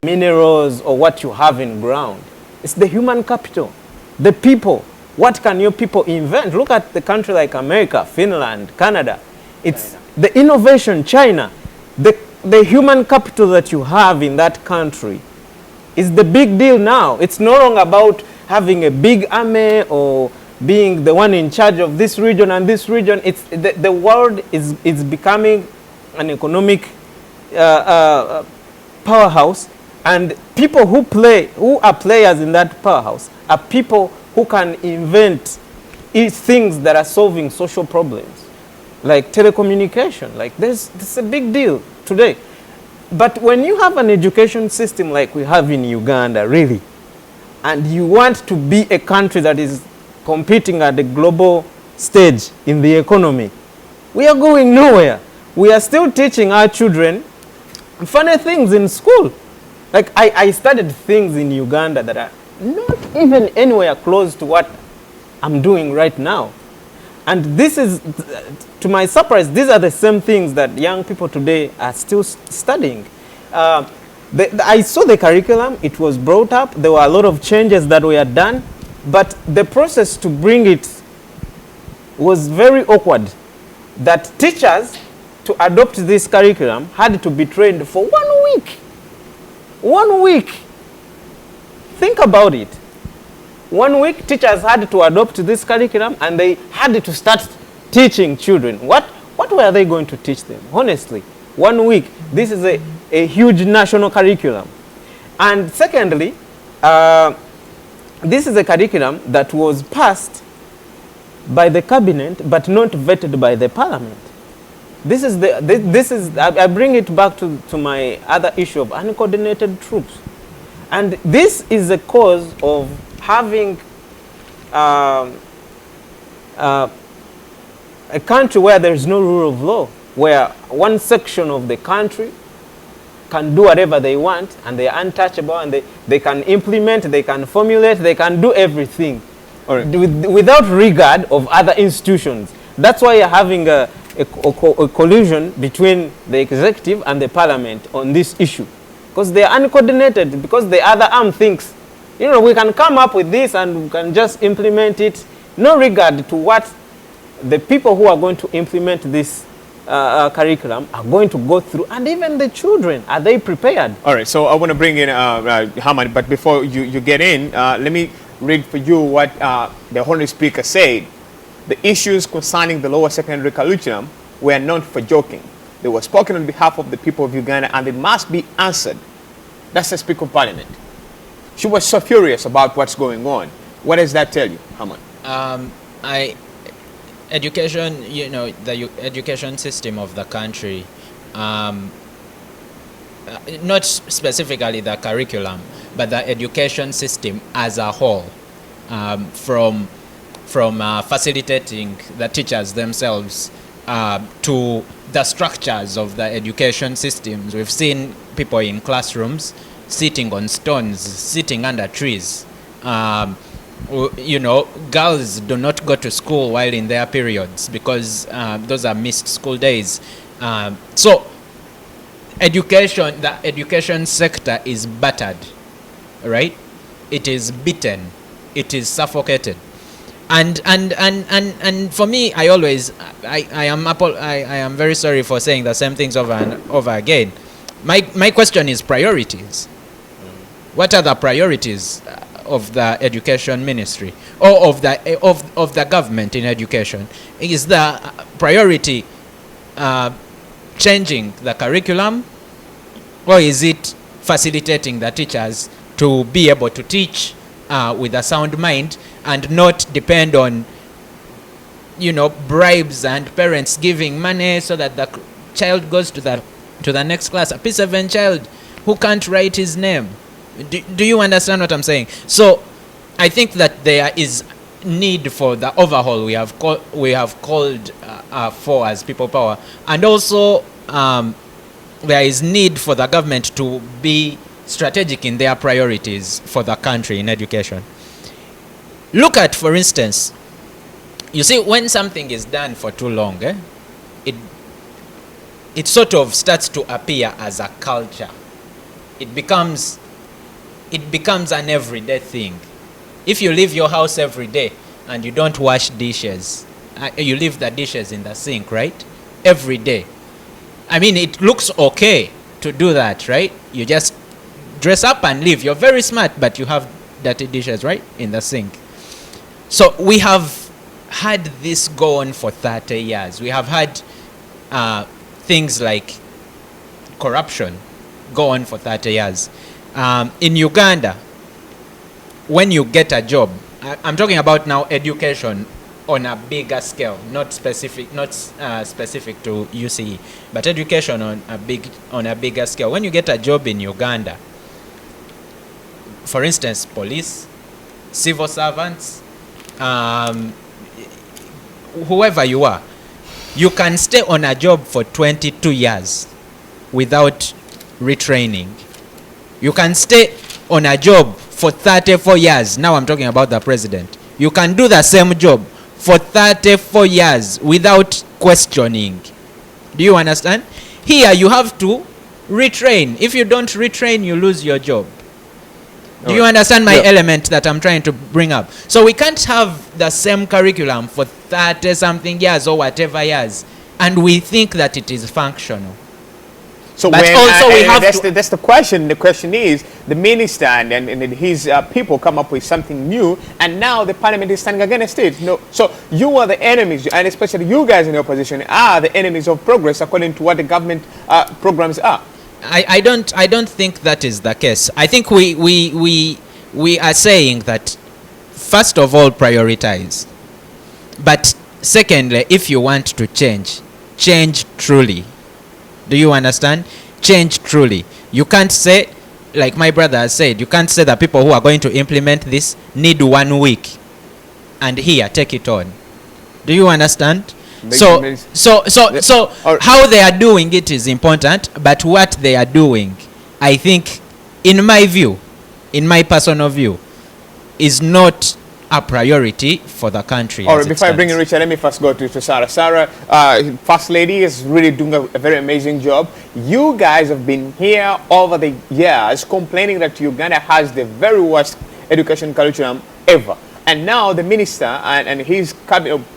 D: minerals or what you have in ground. It's the human capital, the people. What can your people invent? Look at the country like America, Finland, Canada. It's the innovation, China. The human capital that you have in that country is the big deal now. It's no longer about having a big army or being the one in charge of this region and this region. It's the world is becoming an economic powerhouse, and people who are players in that powerhouse are people who can invent things that are solving social problems, like telecommunication. Like this is a big deal today. But when you have an education system like we have in Uganda, really, and you want to be a country that is competing at the global stage in the economy, we are going nowhere. We are still teaching our children funny things in school. Like I studied things in Uganda that not even anywhere close to what I'm doing right now. And this is, to my surprise, these are the same things that young people today are still studying. I saw the curriculum, it was brought up, there were a lot of changes that were done, but the process to bring it was very awkward. That teachers, to adopt this curriculum, had to be trained for 1 week. 1 week. Think about it. 1 week, teachers had to adopt this curriculum, and they had to start teaching children. What were they going to teach them? Honestly, 1 week. This is a huge national curriculum. And secondly, this is a curriculum that was passed by the cabinet, but not vetted by the parliament. I bring it back to my other issue of uncoordinated troops. And this is a cause of having a country where there is no rule of law, where one section of the country can do whatever they want, and they are untouchable, and they can implement, they can formulate, they can do everything, without regard of other institutions. That's why you're having a collusion between the executive and the parliament on this issue, because they are uncoordinated, because the other arm thinks, you know, we can come up with this and we can just implement it, no regard to what the people who are going to implement this curriculum are going to go through, and even the children, are they prepared?
A: All right, so I want to bring in Hamad, but before you get in, let me read for you what the Honorary Speaker said. The issues concerning the lower secondary curriculum were not for joking. They were spoken on behalf of the people of Uganda, and they must be answered. That's the Speaker of Parliament. She was so furious about what's going on. What does that tell you, Hamad?
B: Education, you know, the education system of the country, not specifically the curriculum, but the education system as a whole, from facilitating the teachers themselves to the structures of the education systems. We've seen people in classrooms sitting on stones, sitting under trees. You know, girls do not go to school while in their periods because those are missed school days. So education, the education sector is battered, right? It is beaten, it is suffocated. And for me, I am very sorry for saying the same things over and over again. My question is priorities. What are the priorities of the education ministry or of the government in education? Is the priority changing the curriculum, or is it facilitating the teachers to be able to teach with a sound mind and not depend on, you know, bribes and parents giving money so that the child goes to the next class? A P7 child who can't write his name. Do you understand what I'm saying? So I think that there is need for the overhaul we have called for as People Power, and also there is need for the government to be strategic in their priorities for the country in education. Look at, for instance, you see, when something is done for too long, it sort of starts to appear as a culture. It becomes an everyday thing. If you leave your house every day and you don't wash dishes, you leave the dishes in the sink, right? Every day. I mean, it looks okay to do that, right? You just dress up and leave. You're very smart, but you have dirty dishes, right, in the sink. So we have had this go on for 30 years. We have had things like corruption go on for 30 years. In Uganda, when you get a job, I'm talking about now education on a bigger scale, not specific to UCE, but education on a bigger scale. When you get a job in Uganda, for instance, police, civil servants, whoever you are, you can stay on a job for 22 years without retraining. You can stay on a job for 34 years. Now I'm talking about the president. You can do the same job for 34 years without questioning. Do you understand? Here you have to retrain. If you don't retrain, you lose your job. Do you understand my element that I'm trying to bring up? So we can't have the same curriculum for 30 something years or whatever years, and we think that it is functional.
A: So
B: But
A: when,
B: also we have
A: that's,
B: to-
A: that's the question. The question is, the minister and his people come up with something new, and now the parliament is standing against it. No, so you are the enemies, and especially you guys in the opposition are the enemies of progress according to what the government programs are.
B: I don't think that is the case. I think we are saying that first of all, prioritize. But secondly, if you want to change truly. Do you understand? Change truly. You can't say, like my brother has said, you can't say that people who are going to implement this need 1 week and here, take it on. Do you understand? So how they are doing it is important, but what they are doing, I think, in my view, in my personal view, is not a priority for the country.
A: All right, before I bring in Richard, let me first go to Sarah. Sarah, First Lady is really doing a very amazing job. You guys have been here over the years complaining that Uganda has the very worst education curriculum ever. And now the minister and his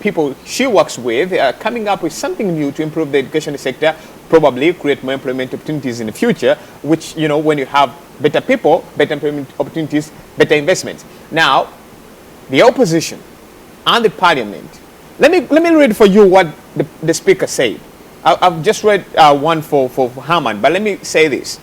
A: people she works with are coming up with something new to improve the education sector, probably create more employment opportunities in the future, which, you know, when you have better people, better employment opportunities, better investments. Now, the opposition and the parliament, let me read for you what the speaker said. I've just read one for Haman, but let me say this.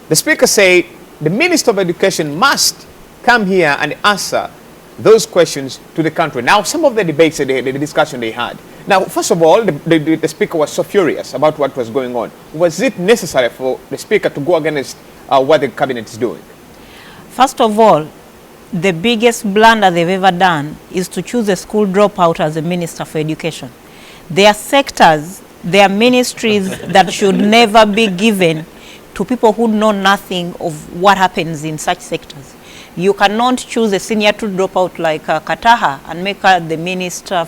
A: The speaker said, the Minister of Education must come here and answer those questions to the country. Now, some of the debates, the discussion they had. Now, first of all, the speaker was so furious about what was going on. Was it necessary for the speaker to go against what the cabinet is doing?
E: First of all, the biggest blunder they've ever done is to choose a school dropout as a minister for education. There are sectors, there are ministries that should never be given to people who know nothing of what happens in such sectors. You cannot choose a senior to drop out like Kataha and make her the minister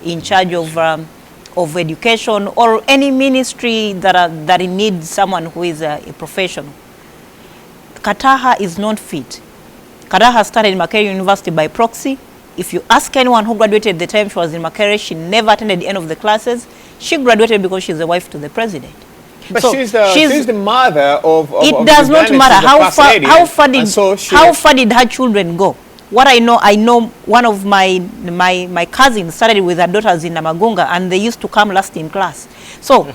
E: in charge of education or any ministry that needs someone who is a professional. Kataha is not fit. Kataha started in Makerere University by proxy. If you ask anyone who graduated the time she was in Makerere, she never attended the end of the classes. She graduated because she's the wife to the president.
A: But so she's the mother of
E: it does not matter how far did her children go. What I know one of my cousins started with her daughters in Namagunga, and they used to come last in class. So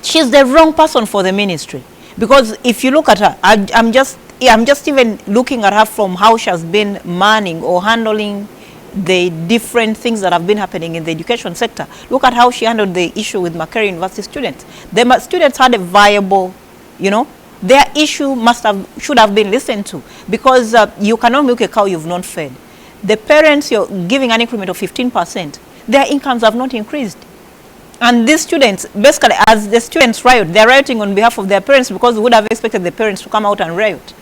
E: she's the wrong person for the ministry, because if you look at her, I'm just even looking at her from how she has been manning or handling the different things that have been happening in the education sector. Look at how she handled the issue with Makerere University students. The students had a viable, their issue should have been listened to, because you cannot milk a cow you've not fed. The parents, you're giving an increment of 15%, their incomes have not increased. And these students, basically, as the students riot, they're rioting on behalf of their parents, because we would have expected the parents to come out and riot.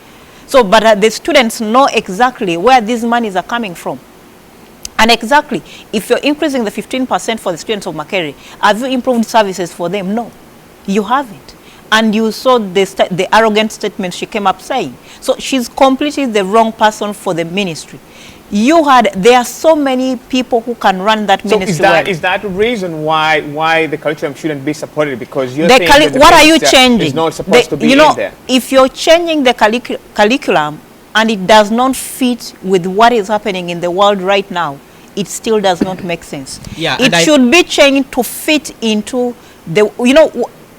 E: So, but the students know exactly where these monies are coming from. And exactly, if you're increasing the 15% for the students of Makerere, have you improved services for them? No, you haven't. And you saw the arrogant statement she came up saying. So she's completely the wrong person for the ministry. There are so many people who can run that ministry. So
A: is that the reason why the curriculum shouldn't be supported? Because you're saying that
E: what are you changing?
A: It's not supposed to be in there.
E: If you're changing the curriculum and it does not fit with what is happening in the world right now, it still does not make sense.
B: Yeah,
E: it should be changed to fit into the,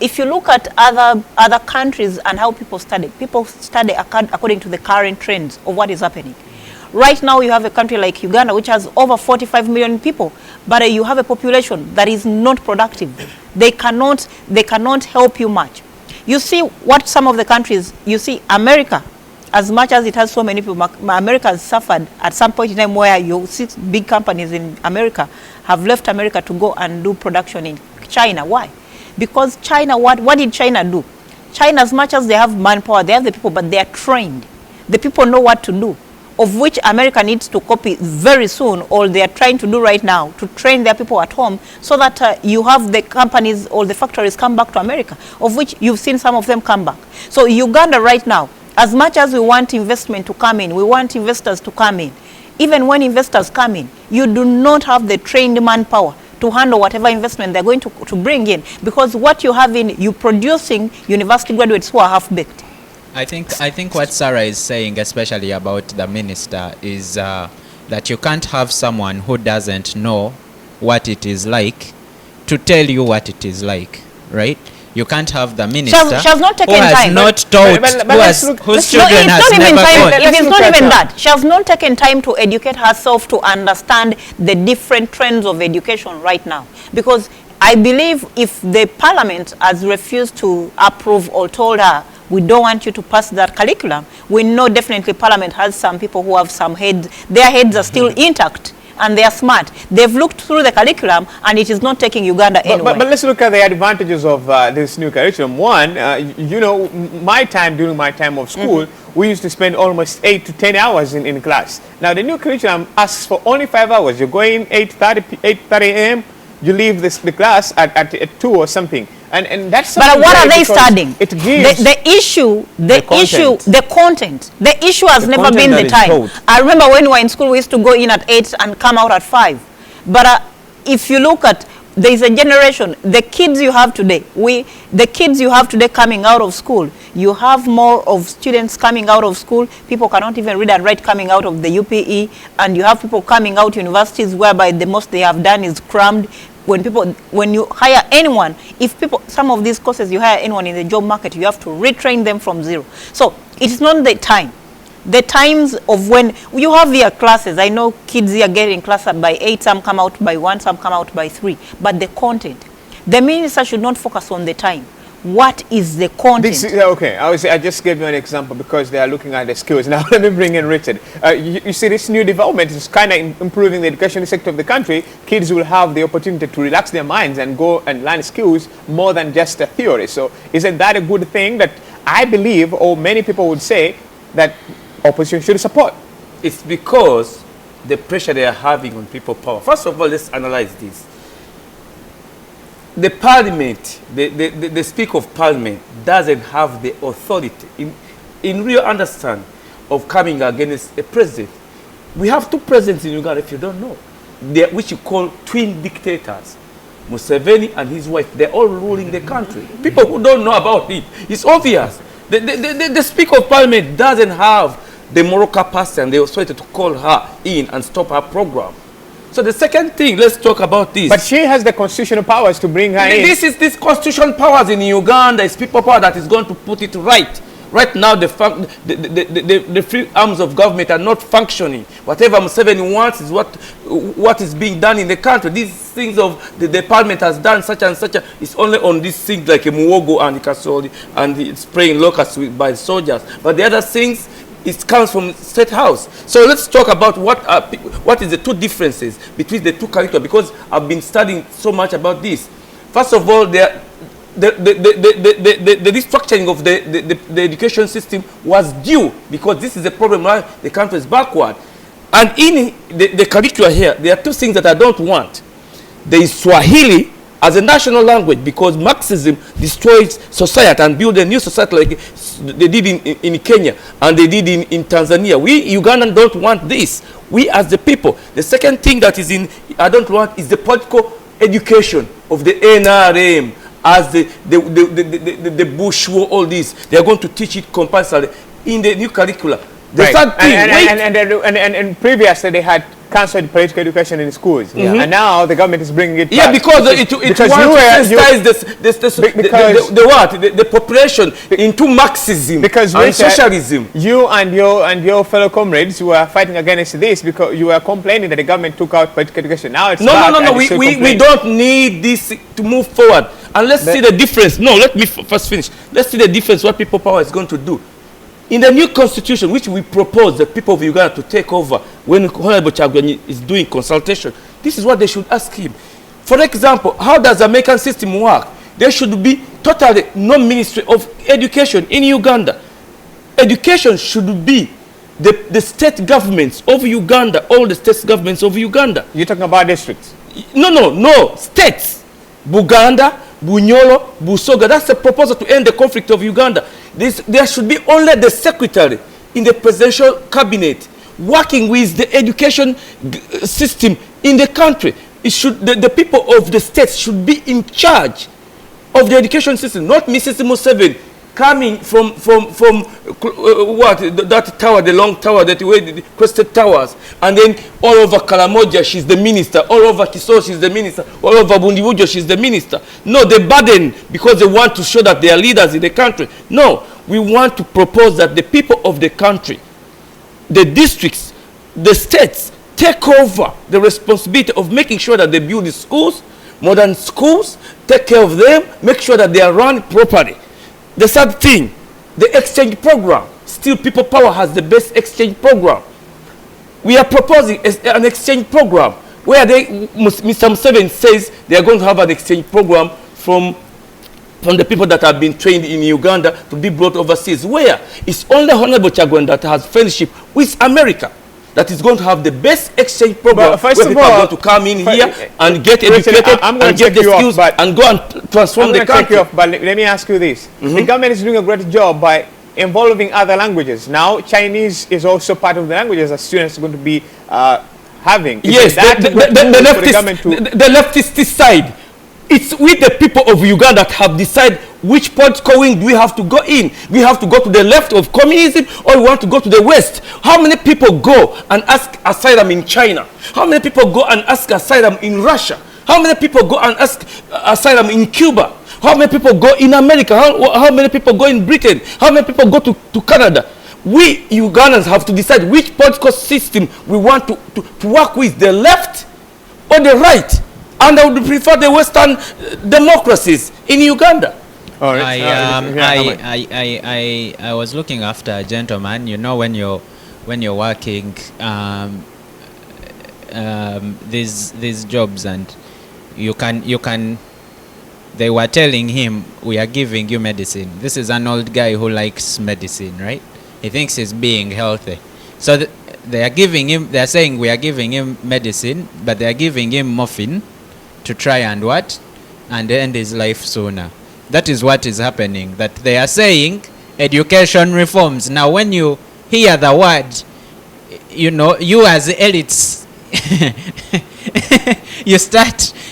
E: if you look at other countries and how people study according to the current trends of what is happening. Right now you have a country like Uganda, which has over 45 million people, but you have a population that is not productive. They cannot help you much. You see what some of the countries, America, as much as it has so many people, America has suffered at some point in time where you see big companies in America have left America to go and do production in China. Why? Because China, what did China do? China, as much as they have manpower, they have the people, but they are trained. the people know what to do, of which America needs to copy very soon, or they are trying to do right now, to train their people at home, so that you have the companies or the factories come back to America, of which you've seen some of them come back. So Uganda right now, as much as we want investment to come in, we want investors to come in, even when investors come in, you do not have the trained manpower to handle whatever investment they're going to bring in, because what you have in, you producing university graduates who are half-baked.
B: I think what Sarah is saying, especially about the minister, is that you can't have someone who doesn't know what it is like to tell you what it is like, right? You can't have the minister
E: she has not taken
B: who has
E: time.
B: not taught, whose children has never taught.
E: It is not even that. She has not taken time to educate herself to understand the different trends of education right now. Because I believe if the parliament has refused to approve or told her, we don't want you to pass that curriculum, we know definitely parliament has some people who have some heads, their heads are still intact and they are smart. They've looked through the curriculum and it is not taking Uganda anywhere.
A: But let's look at the advantages of this new curriculum. One, you know, during my time of school, we used to spend almost 8 to 10 hours in class. Now the new curriculum asks for only 5 hours. You go in 8:30 a.m., you leave the class at 2 or something. And that's
E: but what are they studying?
A: It gives
E: the content. The issue has never been the time.
D: Taught.
E: I remember when we were in school, we used to go in at 8 and come out at 5. But if you look at, there is a generation, the kids you have today, coming out of school, you have more of students coming out of school, people cannot even read and write coming out of the UPE, and you have people coming out universities whereby the most they have done is crammed. When you hire anyone, some of these courses you hire anyone in the job market, you have to retrain them from zero. So it's not the time. The times of when you have your classes, I know kids here get in class by 8, some come out by 1, some come out by 3, but the content, the minister should not focus on the time. What is the content?
A: Okay, I just gave you an example because they are looking at the skills. Now let me bring in Richard. You see, this new development is kind of improving the education sector of the country. Kids will have the opportunity to relax their minds and go and learn skills more than just a theory. So isn't that a good thing that I believe, or many people would say, that opposition should support?
C: It's because the pressure they are having on people power. First of all, let's analyze this. The parliament, the Speaker of Parliament doesn't have the authority in real understand of coming against a president. We have 2 presidents in Uganda, if you don't know, which you call twin dictators. Museveni and his wife, they're all ruling the country. People who don't know about it, it's obvious. The Speaker of Parliament doesn't have the moral capacity and the authority to call her in and stop her program. So the second thing, let's talk about this.
A: But she has the constitutional powers to bring her in.
C: This constitutional powers in Uganda is people power that is going to put it right. Right now, the free arms of government are not functioning. Whatever Museveni wants is what is being done in the country. These things of the parliament has done such and such. It's only on these things like a Muwogo and Kasoli and the spraying locusts by the soldiers. But the other things, it comes from State House. So let's talk about what is the 2 differences between the 2 curricula, because I've been studying so much about this. First of all, the restructuring of the education system was due because this is a problem why the country is backward. And in the curricula here, there are 2 things that I don't want. There is Swahili as a national language because Marxism destroys society and build a new society like they did in Kenya and they did in Tanzania. We Ugandans don't want this. We as the people. The second thing that is I don't want is the political education of the NRM as the Bush war, all this. They are going to teach it compulsorily in the new curricula. The third thing,
A: and previously they had cancelled political education in schools, and now the government is bringing it back.
C: Because it wants to sensitize the population into Marxism and socialism.
A: You and your fellow comrades were fighting against this because you were complaining that the government took out political education. Now it's
C: no. We don't need this to move forward. And let's see the difference. No, let me first finish. Let's see the difference what people power is going to do. In the new constitution, which we propose the people of Uganda to take over when Honorable Chagwenyi is doing consultation, this is what they should ask him. For example, how does the American system work? There should be totally no ministry of education in Uganda. education should be the state governments of Uganda, all the state governments of Uganda.
A: You're talking about districts?
C: No, states. Buganda, Bunyoro, Busoga. That's the proposal to end the conflict of Uganda. There should be only the secretary in the presidential cabinet working with the education system in the country. It should, the people of the states should be in charge of the education system, not Mrs. Museveni coming from what, that tower, the long tower, that way, the crested towers, and then all over Karamoja she's the minister, all over Kiso she's the minister, all over Bundibujo she's the minister. No, they burden because they want to show that they are leaders in the country. No, we want to propose that the people of the country, the districts, the states, take over the responsibility of making sure that they build the schools, modern schools, take care of them, make sure that they are run properly. The third thing, the exchange program. Still, People Power has the best exchange program. We are proposing an exchange program where Mr. Museveni says they are going to have an exchange program from the people that have been trained in Uganda to be brought overseas. Where it's only Honorable Chagwan that has friendship with America that is going to have the best exchange program where people are going to come in here and get educated and get the skills and go and transform the country.
A: But let me ask you this. The government is doing a great job by involving other languages. Now, Chinese is also part of the languages that students are going to be having.
C: Yes, the leftist side. It's with the people of Uganda that have decided which political wing do we have to go in. We have to go to the left of communism, or we want to go to the west. How many people go and ask asylum in China? How many people go and ask asylum in Russia? How many people go and ask asylum in Cuba? How many people go in America? How many people go in Britain? How many people go to Canada? We Ugandans have to decide which political system we want to work with, the left or the right. And I would prefer the Western democracies in Uganda.
A: All right.
B: I was looking after a gentleman. You know, when you're working these jobs, and you can. They were telling him, we are giving you medicine. This is an old guy who likes medicine, right? He thinks he's being healthy. So they are giving him. They are saying we are giving him medicine, but they are giving him morphine to try and what? And end his life sooner. That is what is happening. That they are saying education reforms. Now when you hear the word, you know, you as elites,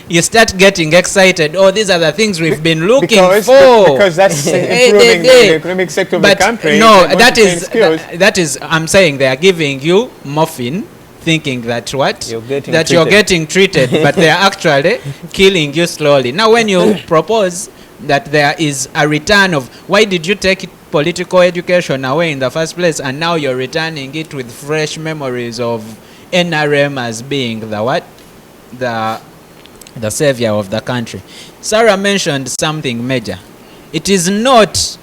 B: you start getting excited. Oh, these are the things we've been looking for.
A: Because that's improving the economic sector of the country.
B: No, that is, I'm saying they are giving you morphine, thinking that what? You're getting treated, but they are actually killing you slowly. Now when you propose that there is a return of, why did you take political education away in the first place, and now you're returning it with fresh memories of NRM as being the what? The savior of the country. Sarah mentioned something major. It is not,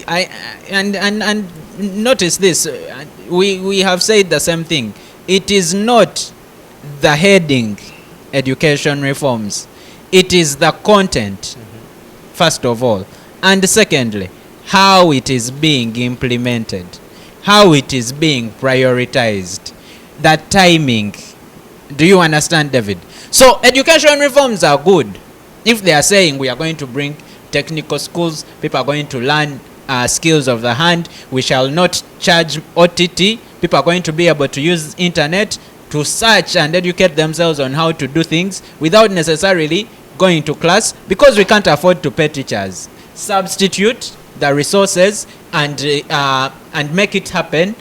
B: and notice this, we have said the same thing. It is not the heading, education reforms. It is the content, first of all. And secondly, how it is being implemented, how it is being prioritized, that timing. Do you understand, David? So education reforms are good. If they are saying we are going to bring technical schools, people are going to learn skills of the hand, we shall not charge OTT, people are going to be able to use internet to search and educate themselves on how to do things without necessarily going to class, because we can't afford to pay teachers. Substitute the resources and make it happen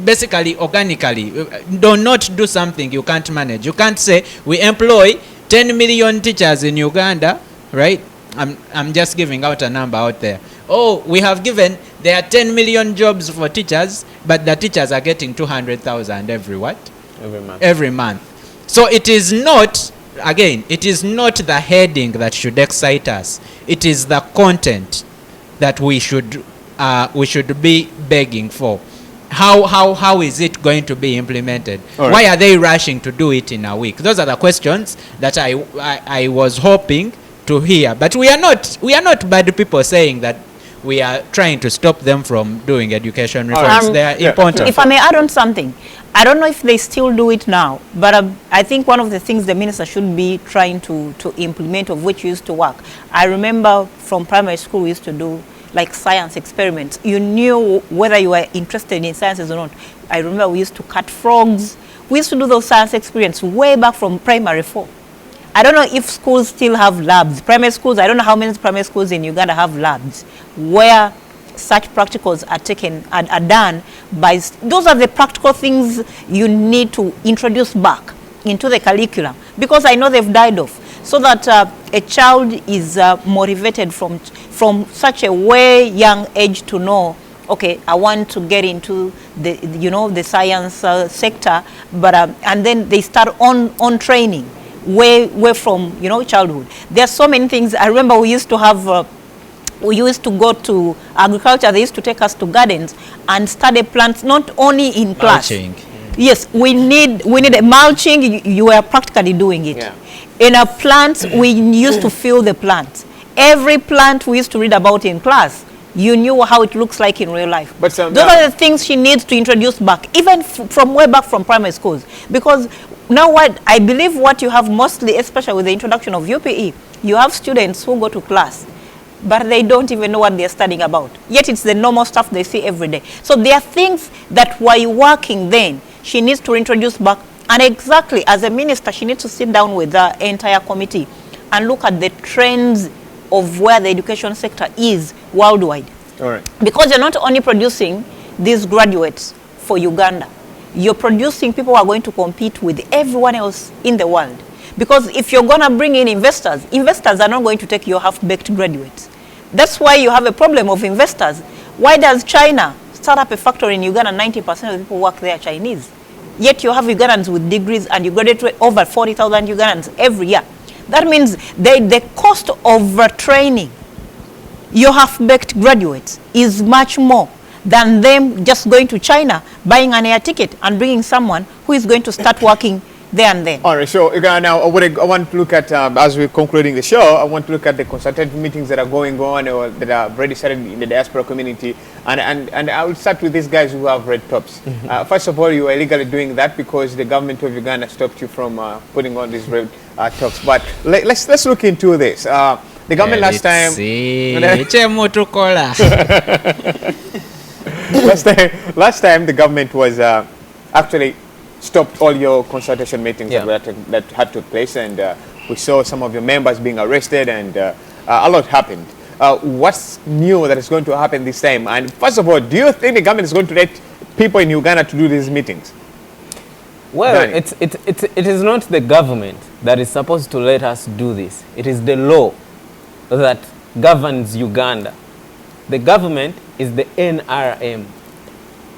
B: basically organically. Do not do something you can't manage. You can't say we employ 10 million teachers in Uganda, right? I'm just giving out a number out there. Oh, we have given, there are 10 million jobs for teachers, but the teachers are getting 200,000 every what? Every month. So it is not, again, it is not the heading that should excite us. It is the content that we should be begging for. How is it going to be implemented? Right. Why are they rushing to do it in a week? Those are the questions that I was hoping to hear. But we are not bad people saying that we are trying to stop them from doing education reforms. They are
E: Yeah.
B: important.
E: If I may add on something, I don't know if they still do it now, but I think one of the things the minister should be trying to implement, of which used to work. I remember from primary school we used to do like science experiments. You knew whether you were interested in sciences or not. I remember we used to cut frogs. We used to do those science experiments way back from primary 4. I don't know if schools still have labs. Primary schools, I don't know how many primary schools in Uganda have labs where such practicals are taken, are done by, those are the practical things you need to introduce back into the curriculum, because I know they've died off, so that a child is motivated from such a way young age to know, okay, I want to get into the, the science sector, but and then they start on training way from childhood. There are so many things. I remember we used to have we used to go to agriculture. They used to take us to gardens and study plants, not only in class.
B: Mulching.
E: Yes, we need a mulching. You were practically doing it.
D: Yeah.
E: In our plants, we used to fill the plants. Every plant we used to read about in class, you knew how it looks like in real life.
A: But
E: those are the things she needs to introduce back, even from way back from primary schools. Because now what I believe what you have mostly, especially with the introduction of UPE, you have students who go to class, but they don't even know what they're studying about. Yet it's the normal stuff they see every day. So there are things that while working then, she needs to introduce back. And exactly, as a minister, she needs to sit down with the entire committee and look at the trends of where the education sector is worldwide.
A: All right.
E: Because you're not only producing these graduates for Uganda, you're producing people who are going to compete with everyone else in the world. Because if you're going to bring in investors, investors are not going to take your half-baked graduates. That's why you have a problem of investors. Why does China start up a factory in Uganda? 90% of the people work there are Chinese. Yet you have Ugandans with degrees, and you graduate over 40,000 Ugandans every year. That means the cost of training your half-baked graduates is much more than them just going to China, buying an air ticket and bringing someone who is going to start working there and then.
A: All right, so now I want to look at, as we're concluding the show, I want to look at the consultative meetings that are going on or that are already started in the diaspora community. And I will start with these guys who have red tops. First of all, you are illegally doing that because the government of Uganda stopped you from putting on these red tops. But let's look into this. The government last time... last time the government was actually stopped all your consultation meetings that had took place, and we saw some of your members being arrested, and a lot happened. What's new that is going to happen this time? And first of all, do you think the government is going to let people in Uganda to do these meetings?
D: Well, it is not the government that is supposed to let us do this. It is the law that governs Uganda. The government is the NRM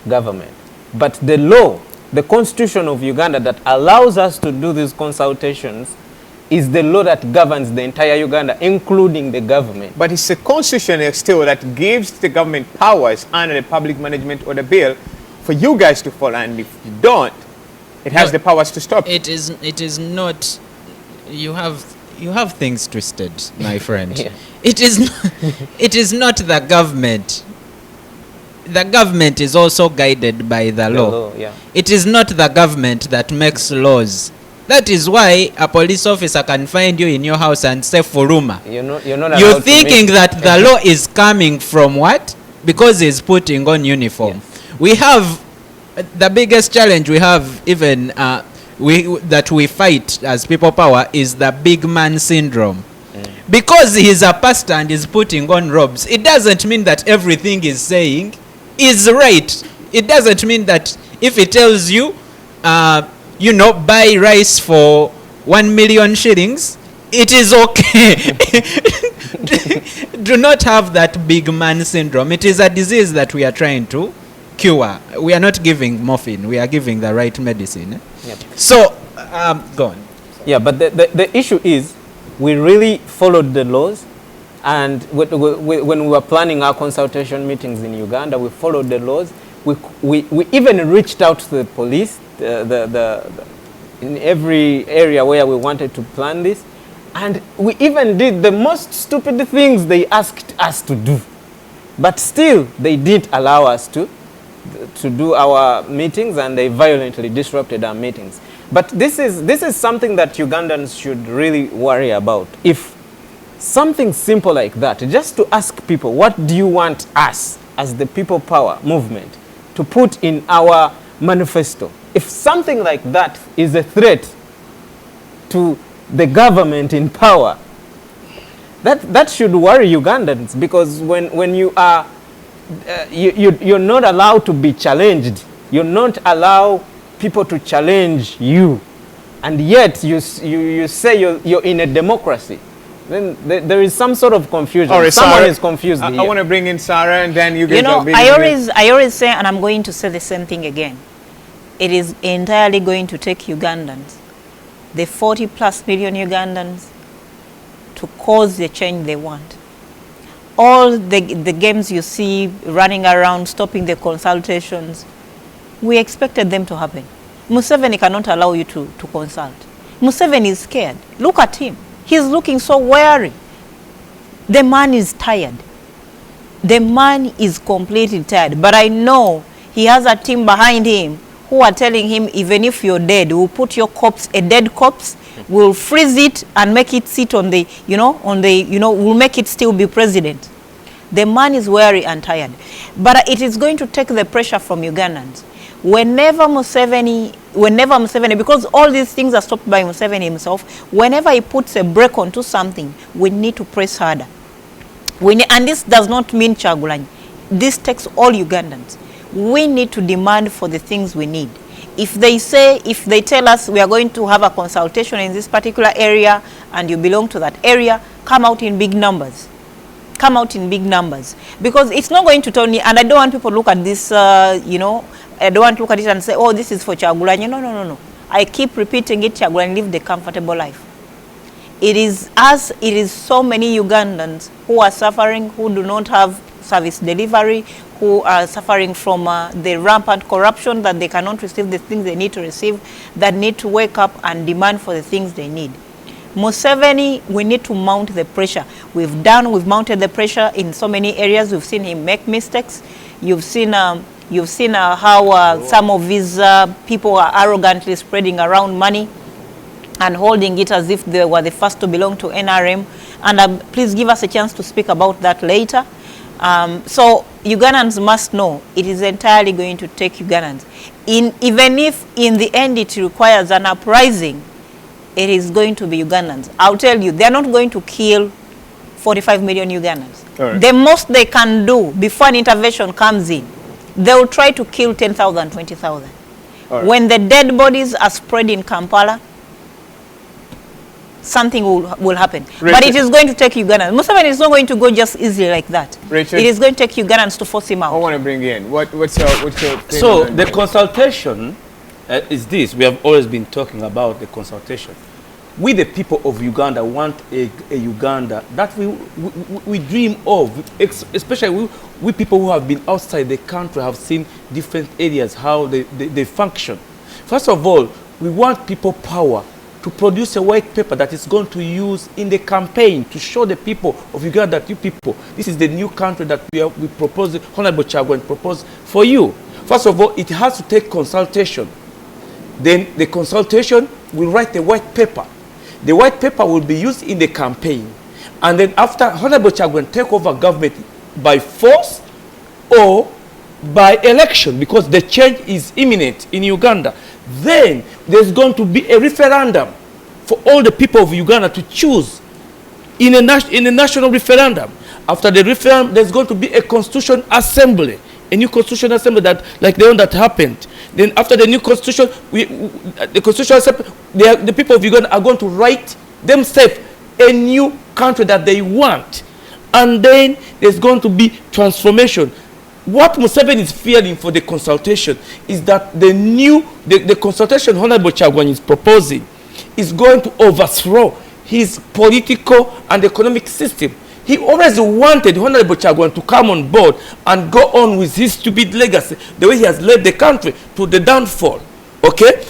D: government. But the law, the constitution of Uganda that allows us to do these consultations is the law that governs the entire Uganda, including the government.
A: But it's a constitution still that gives the government powers under the public management order bill for you guys to follow, and if you don't, it has the powers to stop.
B: It is not. You have things twisted, my friend.
D: Yeah.
B: It is not the government. The government is also guided by the law.
D: Yeah.
B: It is not the government that makes laws. That is why a police officer can find you in your house and say Furuma.
D: You're
B: thinking that the law is coming from what? Because he's putting on uniform.
D: Yes.
B: We have the biggest challenge we have, even that we fight as people power, is the big man syndrome. Because he's a pastor and is putting on robes, it doesn't mean that everything he's saying is right. It doesn't mean that if he tells you, buy rice for 1 million shillings, it is okay. Do not have that big man syndrome. It is a disease that we are trying to cure. We are not giving morphine. We are giving the right medicine.
D: Yep.
B: So, go on.
D: Yeah, but the issue is, we really followed the laws, and when we were planning our consultation meetings in Uganda, we followed the laws. We even reached out to the police in every area where we wanted to plan this, and we even did the most stupid things they asked us to do. But still, they didn't allow us to do our meetings, and they violently disrupted our meetings. But this is something that Ugandans should really worry about. If something simple like that, just to ask people, what do you want us as the people power movement to put in our manifesto? If something like that is a threat to the government in power, that should worry Ugandans, because when you are you're not allowed to be challenged, you're not allowed people to challenge you, and yet you say you're in a democracy, then there is some sort of confusion.
A: All right,
D: Someone
A: Sarah,
D: is confused here.
A: I want to bring in Sarah, and then you guys.
E: You know, I always say, and I'm going to say the same thing again. It is entirely going to take Ugandans, the 40+ million Ugandans, to cause the change they want. All the games you see running around, stopping the consultations, we expected them to happen. Museveni cannot allow you to consult. Museveni is scared. Look at him. He's looking so weary. The man is tired. The man is completely tired. But I know he has a team behind him who are telling him, even if you're dead, we'll put your corpse, a dead corpse, we'll freeze it and make it sit on the, we'll make it still be president. The man is weary and tired. But it is going to take the pressure from Ugandans. Whenever Museveni, because all these things are stopped by Museveni himself, whenever he puts a brake onto something, we need to press harder. And this does not mean Kyagulanyi. This takes all Ugandans. We need to demand for the things we need. If they tell us we are going to have a consultation in this particular area and you belong to that area, come out in big numbers. Come out in big numbers. Because it's not going to turn, and I don't want people to look at this, I don't want to look at it and say, oh, this is for Kyagulanyi. No. I keep repeating it, Kyagulanyi live the comfortable life. It is us, it is so many Ugandans who are suffering, who do not have service delivery, who are suffering from the rampant corruption, that they cannot receive the things they need to receive, that need to wake up and demand for the things they need. Museveni, we need to mount the pressure. We've mounted the pressure in so many areas. We've seen him make mistakes. You've seen how some of his people are arrogantly spreading around money and holding it as if they were the first to belong to NRM. And please give us a chance to speak about that later. So Ugandans must know it is entirely going to take Ugandans. Even if in the end it requires an uprising, it is going to be Ugandans. I'll tell you, they're not going to kill 45 million Ugandans. Right. The most they can do before an intervention comes in, they will try to kill 10,000, 20,000. Right. When the dead bodies are spread in Kampala, something will happen. Rachel. But it is going to take Ugandans. Museveni is not going to go just easily like that. Rachel, it is going to take Ugandans to force him out.
A: I want to bring in. What's your thing?
C: So the consultation is this. We have always been talking about the consultation. We, the people of Uganda, want a Uganda that we dream of, especially we people who have been outside the country, have seen different areas, how they function. First of all, we want people power to produce a white paper that is going to use in the campaign to show the people of Uganda that you people, this is the new country that we propose, Honorable Kyagulanyi proposed for you. First of all, it has to take consultation. Then the consultation will write a white paper. The white paper will be used in the campaign. And then after Honorable Kyagulanyi take over government by force or by election, because the change is imminent in Uganda, then there's going to be a referendum for all the people of Uganda to choose in a national referendum. After the referendum, there's going to be a constitution assembly, a new constitution assembly that, like the one that happened. Then after the new constitution, the constitution assembly, the people of Uganda are going to write themselves a new country that they want. And then there's going to be transformation. What Museveni is fearing for the consultation is that the consultation Honorable Kyagulanyi is proposing is going to overthrow his political and economic system. He always wanted Honorable Kyagulanyi to come on board and go on with his stupid legacy, the way he has led the country to the downfall. Okay?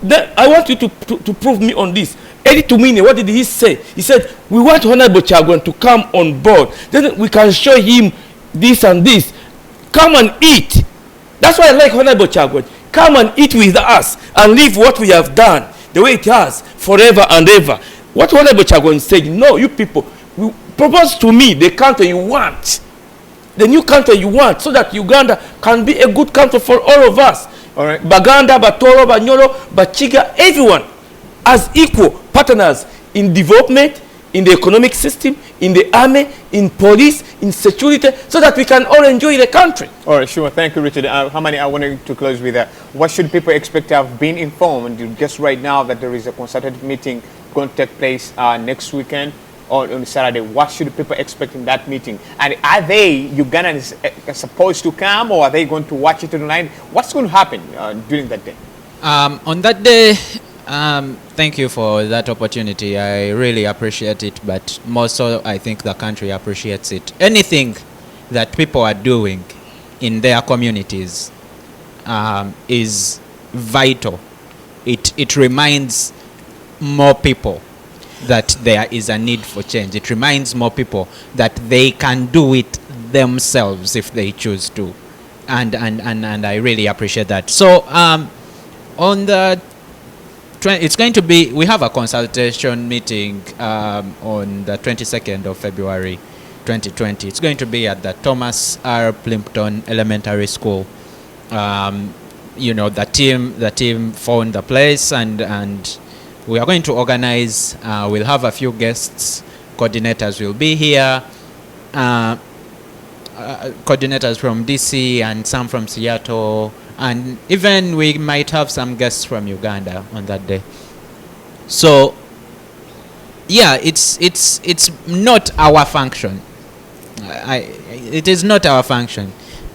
C: Then I want you to prove me on this. Eddie Tumine, what did he say? He said, we want Honorable Kyagulanyi to come on board. Then we can show him this and this. Come and eat. That's why I like Honorable Chagwaj. Come and eat with us and leave what we have done the way it has forever and ever. What Honorable Chagwaj said, no, you people, you propose to me the country you want. The new country you want, so that Uganda can be a good country for all of us.
A: All right.
C: Baganda, Batoro, Banyoro, Bachiga, everyone as equal partners in development, in the economic system, in the army, in police, in security, so that we can all enjoy the country.
A: All right, sure. Thank you, Richard. Hamani, I wanted to close with that. What should people expect to have been informed just right now that there is a consultative meeting going to take place next weekend or on Saturday? What should people expect in that meeting? And are they Ugandans supposed to come, or are they going to watch it online? What's going to happen during that day?
B: On that day, thank you for that opportunity. I really appreciate it, but more so I think the country appreciates it. Anything that people are doing in their communities is vital. It reminds more people that there is a need for change. It reminds more people that they can do it themselves if they choose to. And I really appreciate that. So on the it's going to be, we have a consultation meeting on the 22nd of February 2020. It's going to be at the Thomas R. Plimpton Elementary School. You know, the team found the place, and we are going to organize. We'll have a few guests. Coordinators will be here. Coordinators from DC and some from Seattle. And even we might have some guests from Uganda on that day. So, yeah, it's not our function. It is not our function.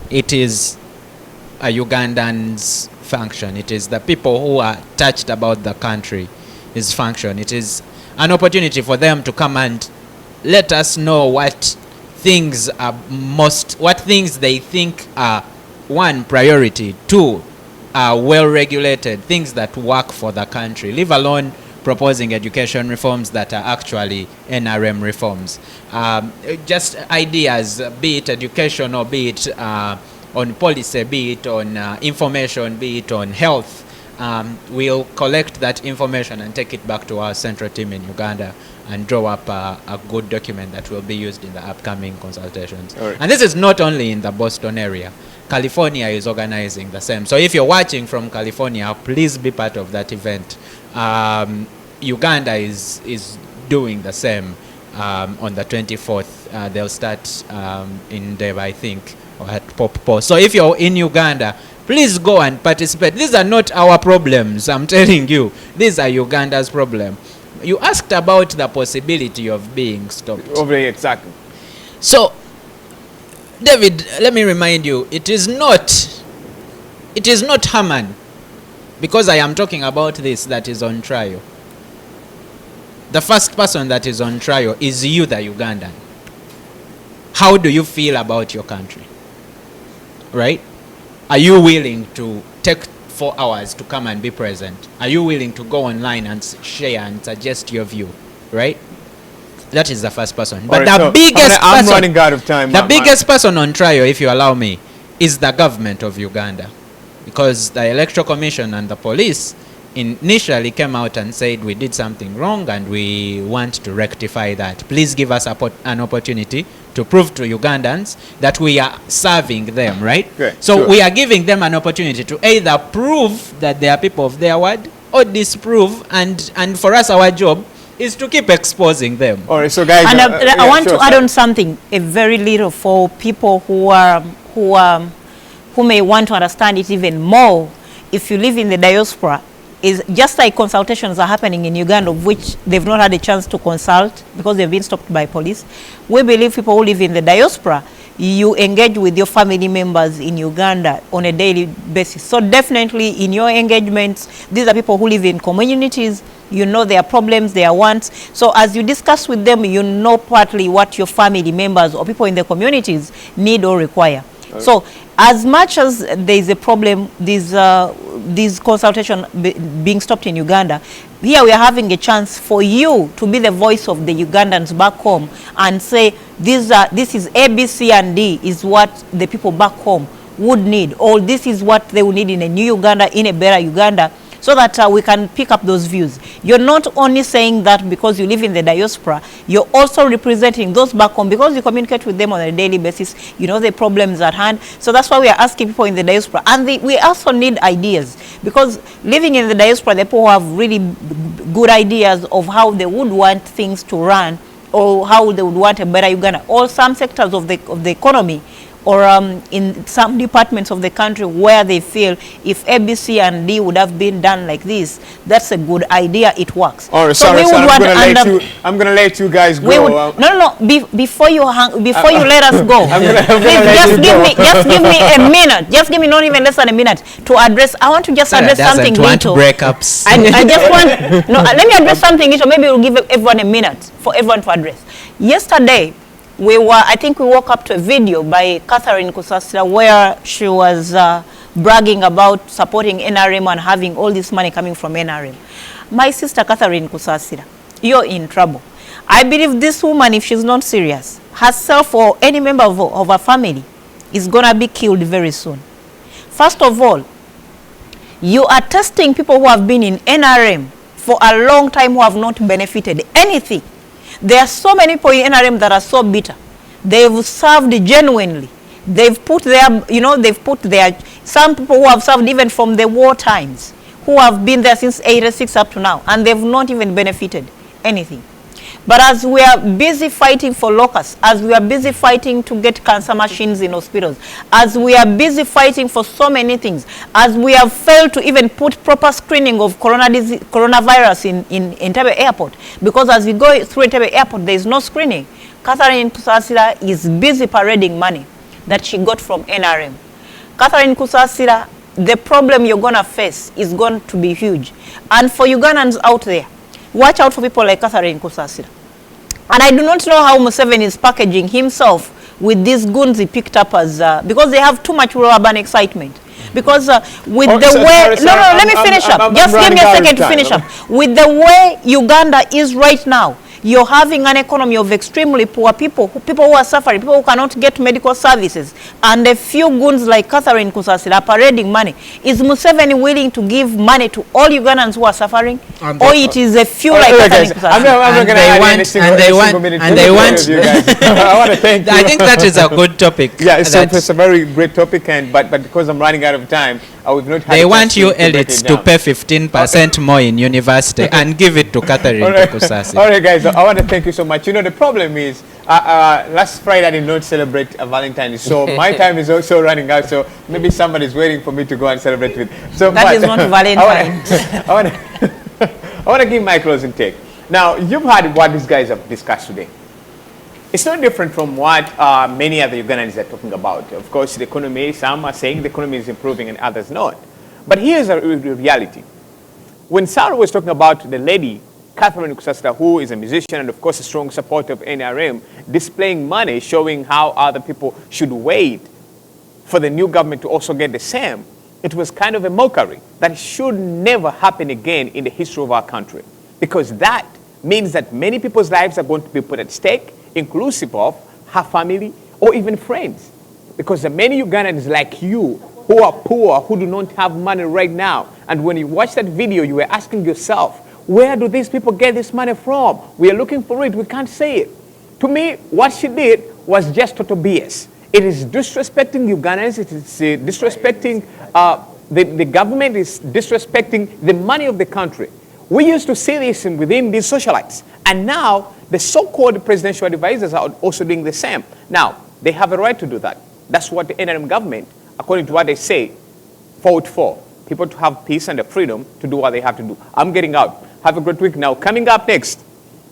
B: It is a Ugandan's function. It is the people who are touched about the country's function. It is an opportunity for them to come and let us know what things they think are, one, priority, two, well regulated, things that work for the country, leave alone proposing education reforms that are actually NRM reforms. Just ideas, be it education or be it on policy, be it on information, be it on health. We'll collect that information and take it back to our central team in Uganda and draw up a good document that will be used in the upcoming consultations. Right. And this is not only in the Boston area. California is organizing the same. So if you're watching from California, please be part of that event. Uganda is doing the same on the 24th. They'll start in Deva, I think, or at Popo. So if you're in Uganda, please go and participate. These are not our problems, I'm telling you. These are Uganda's problem. You asked about the possibility of being stopped.
A: Over here, exactly.
B: So, David, let me remind you, it is not Haman, because I am talking about this, that is on trial. The first person that is on trial is you, the Ugandan. How do you feel about your country? Right? Are you willing to take 4 hours to come and be present? Are you willing to go online and share and suggest your view? Right? That is the first person. But
A: right,
B: the biggest
A: I'm
B: person,
A: running out of time.
B: The biggest person on trial, if you allow me, is the government of Uganda. Because the Electoral Commission and the police initially came out and said we did something wrong and we want to rectify that. Please give us an opportunity to prove to Ugandans that we are serving them, right?
A: Okay,
B: so
A: sure.
B: We are giving them an opportunity to either prove that they are people of their word or disprove, and for us our job is to keep exposing them.
A: All right, so guys,
E: and I want to add on something, a very little, for people who may want to understand it even more. If you live in the diaspora, is just like consultations are happening in Uganda, of which they've not had a chance to consult because they've been stopped by police. We believe people who live in the diaspora, you engage with your family members in Uganda on a daily basis. So definitely in your engagements, these are people who live in communities, you know their problems, their wants. So as you discuss with them, you know partly what your family members or people in the communities need or require. Okay. So as much as there is a problem, these consultation being stopped in Uganda, here we are having a chance for you to be the voice of the Ugandans back home and say, this is A, B, C, and D is what the people back home would need, or this is what they will need in a new Uganda, in a better Uganda, so that we can pick up those views. You're not only saying that because you live in the diaspora, you're also representing those back home because you communicate with them on a daily basis. You know the problems at hand. So that's why we are asking people in the diaspora. And we also need ideas, because living in the diaspora, the people who have really good ideas of how they would want things to run, or how they would want a better Uganda, or some sectors of the economy, or in some departments of the country where they feel if A, B, C, and D would have been done like this, that's a good idea, it works.
A: All right,
E: so
A: sorry, I'm going to let you guys go.
E: Before you let us go, just give me a minute, just give me not even less than a minute to address. I want to just address something little.
B: Breakups.
E: I just want, let me address something little. Maybe we'll give everyone a minute for everyone to address. Yesterday, I think we woke up to a video by Catherine Kusasira where she was bragging about supporting NRM and having all this money coming from NRM. My sister Catherine Kusasira, you're in trouble. I believe this woman, if she's not serious, herself or any member of her family is going to be killed very soon. First of all, you are testing people who have been in NRM for a long time who have not benefited anything. There are so many people in NRM that are so bitter. They've served genuinely. They've put some people who have served even from the war times, who have been there since 86 up to now, and they've not even benefited anything. But as we are busy fighting for locusts, as we are busy fighting to get cancer machines in hospitals, as we are busy fighting for so many things, as we have failed to even put proper screening of coronavirus in Entebbe Airport, because as we go through Entebbe Airport, there is no screening. Catherine Kusasira is busy parading money that she got from NRM. Catherine Kusasira, the problem you're going to face is going to be huge. And for Ugandans out there, watch out for people like Catherine Kusasira. And I do not know how Museveni is packaging himself with these goons he picked up as, because they have too much urban excitement. Because with the way, let me finish up. Just give me a second to finish up. With the way Uganda is right now, you're having an economy of extremely poor people who are suffering, people who cannot get medical services, and a few goons like Catherine Kusasira are parading money. Is Museveni willing to give money to all Ugandans who are suffering, or it is a few like Catherine Kusasira?
B: I'm not going to add anything. I want to thank you. I think that is a good topic.
A: Yeah, it's a very great topic, but because I'm running out of time, we've not had.
B: They want you elites to pay 15% more in university and give it to Catherine Kusasira.
A: All right, guys. I want to thank you so much. You know, the problem is, last Friday I did not celebrate Valentine's, so my time is also running out, so maybe somebody's waiting for me to go and celebrate with. So
E: that is not Valentine's.
A: I want to give my closing take. Now, you've heard what these guys have discussed today. It's not different from what many other Ugandans are talking about. Of course, the economy, some are saying the economy is improving and others not. But here's a reality. When Sarah was talking about the lady, Catherine Kusasira, who is a musician and of course a strong supporter of NRM, displaying money, showing how other people should wait for the new government to also get the same, it was kind of a mockery that should never happen again in the history of our country. Because that means that many people's lives are going to be put at stake, inclusive of her family or even friends. Because there are many Ugandans like you who are poor, who do not have money right now. And when you watch that video, you were asking yourself, where do these people get this money from? We are looking for it. We can't say it. To me, what she did was just total BS. It is disrespecting Ugandans. It is disrespecting the government. Is disrespecting the money of the country. We used to see this within these socialites. And now, the so-called presidential advisors are also doing the same. Now, they have a right to do that. That's what the NRM government, according to what they say, fought for. People to have peace and the freedom to do what they have to do. I'm getting out. Have a great week. Now, coming up next,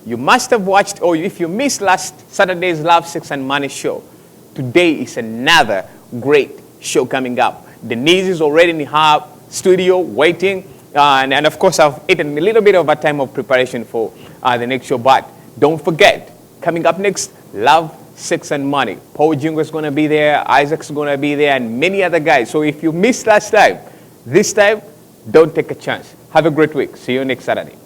A: you must have watched, or if you missed last Saturday's Love, Sex and Money show, today is another great show coming up. Denise is already in her studio waiting. And of course, I've eaten a little bit of a time of preparation for the next show. But don't forget, coming up next, Love, Sex and Money. Paul Jingo is going to be there. Isaac's going to be there. And many other guys. So if you missed last time, this time, don't take a chance. Have a great week. See you next Saturday.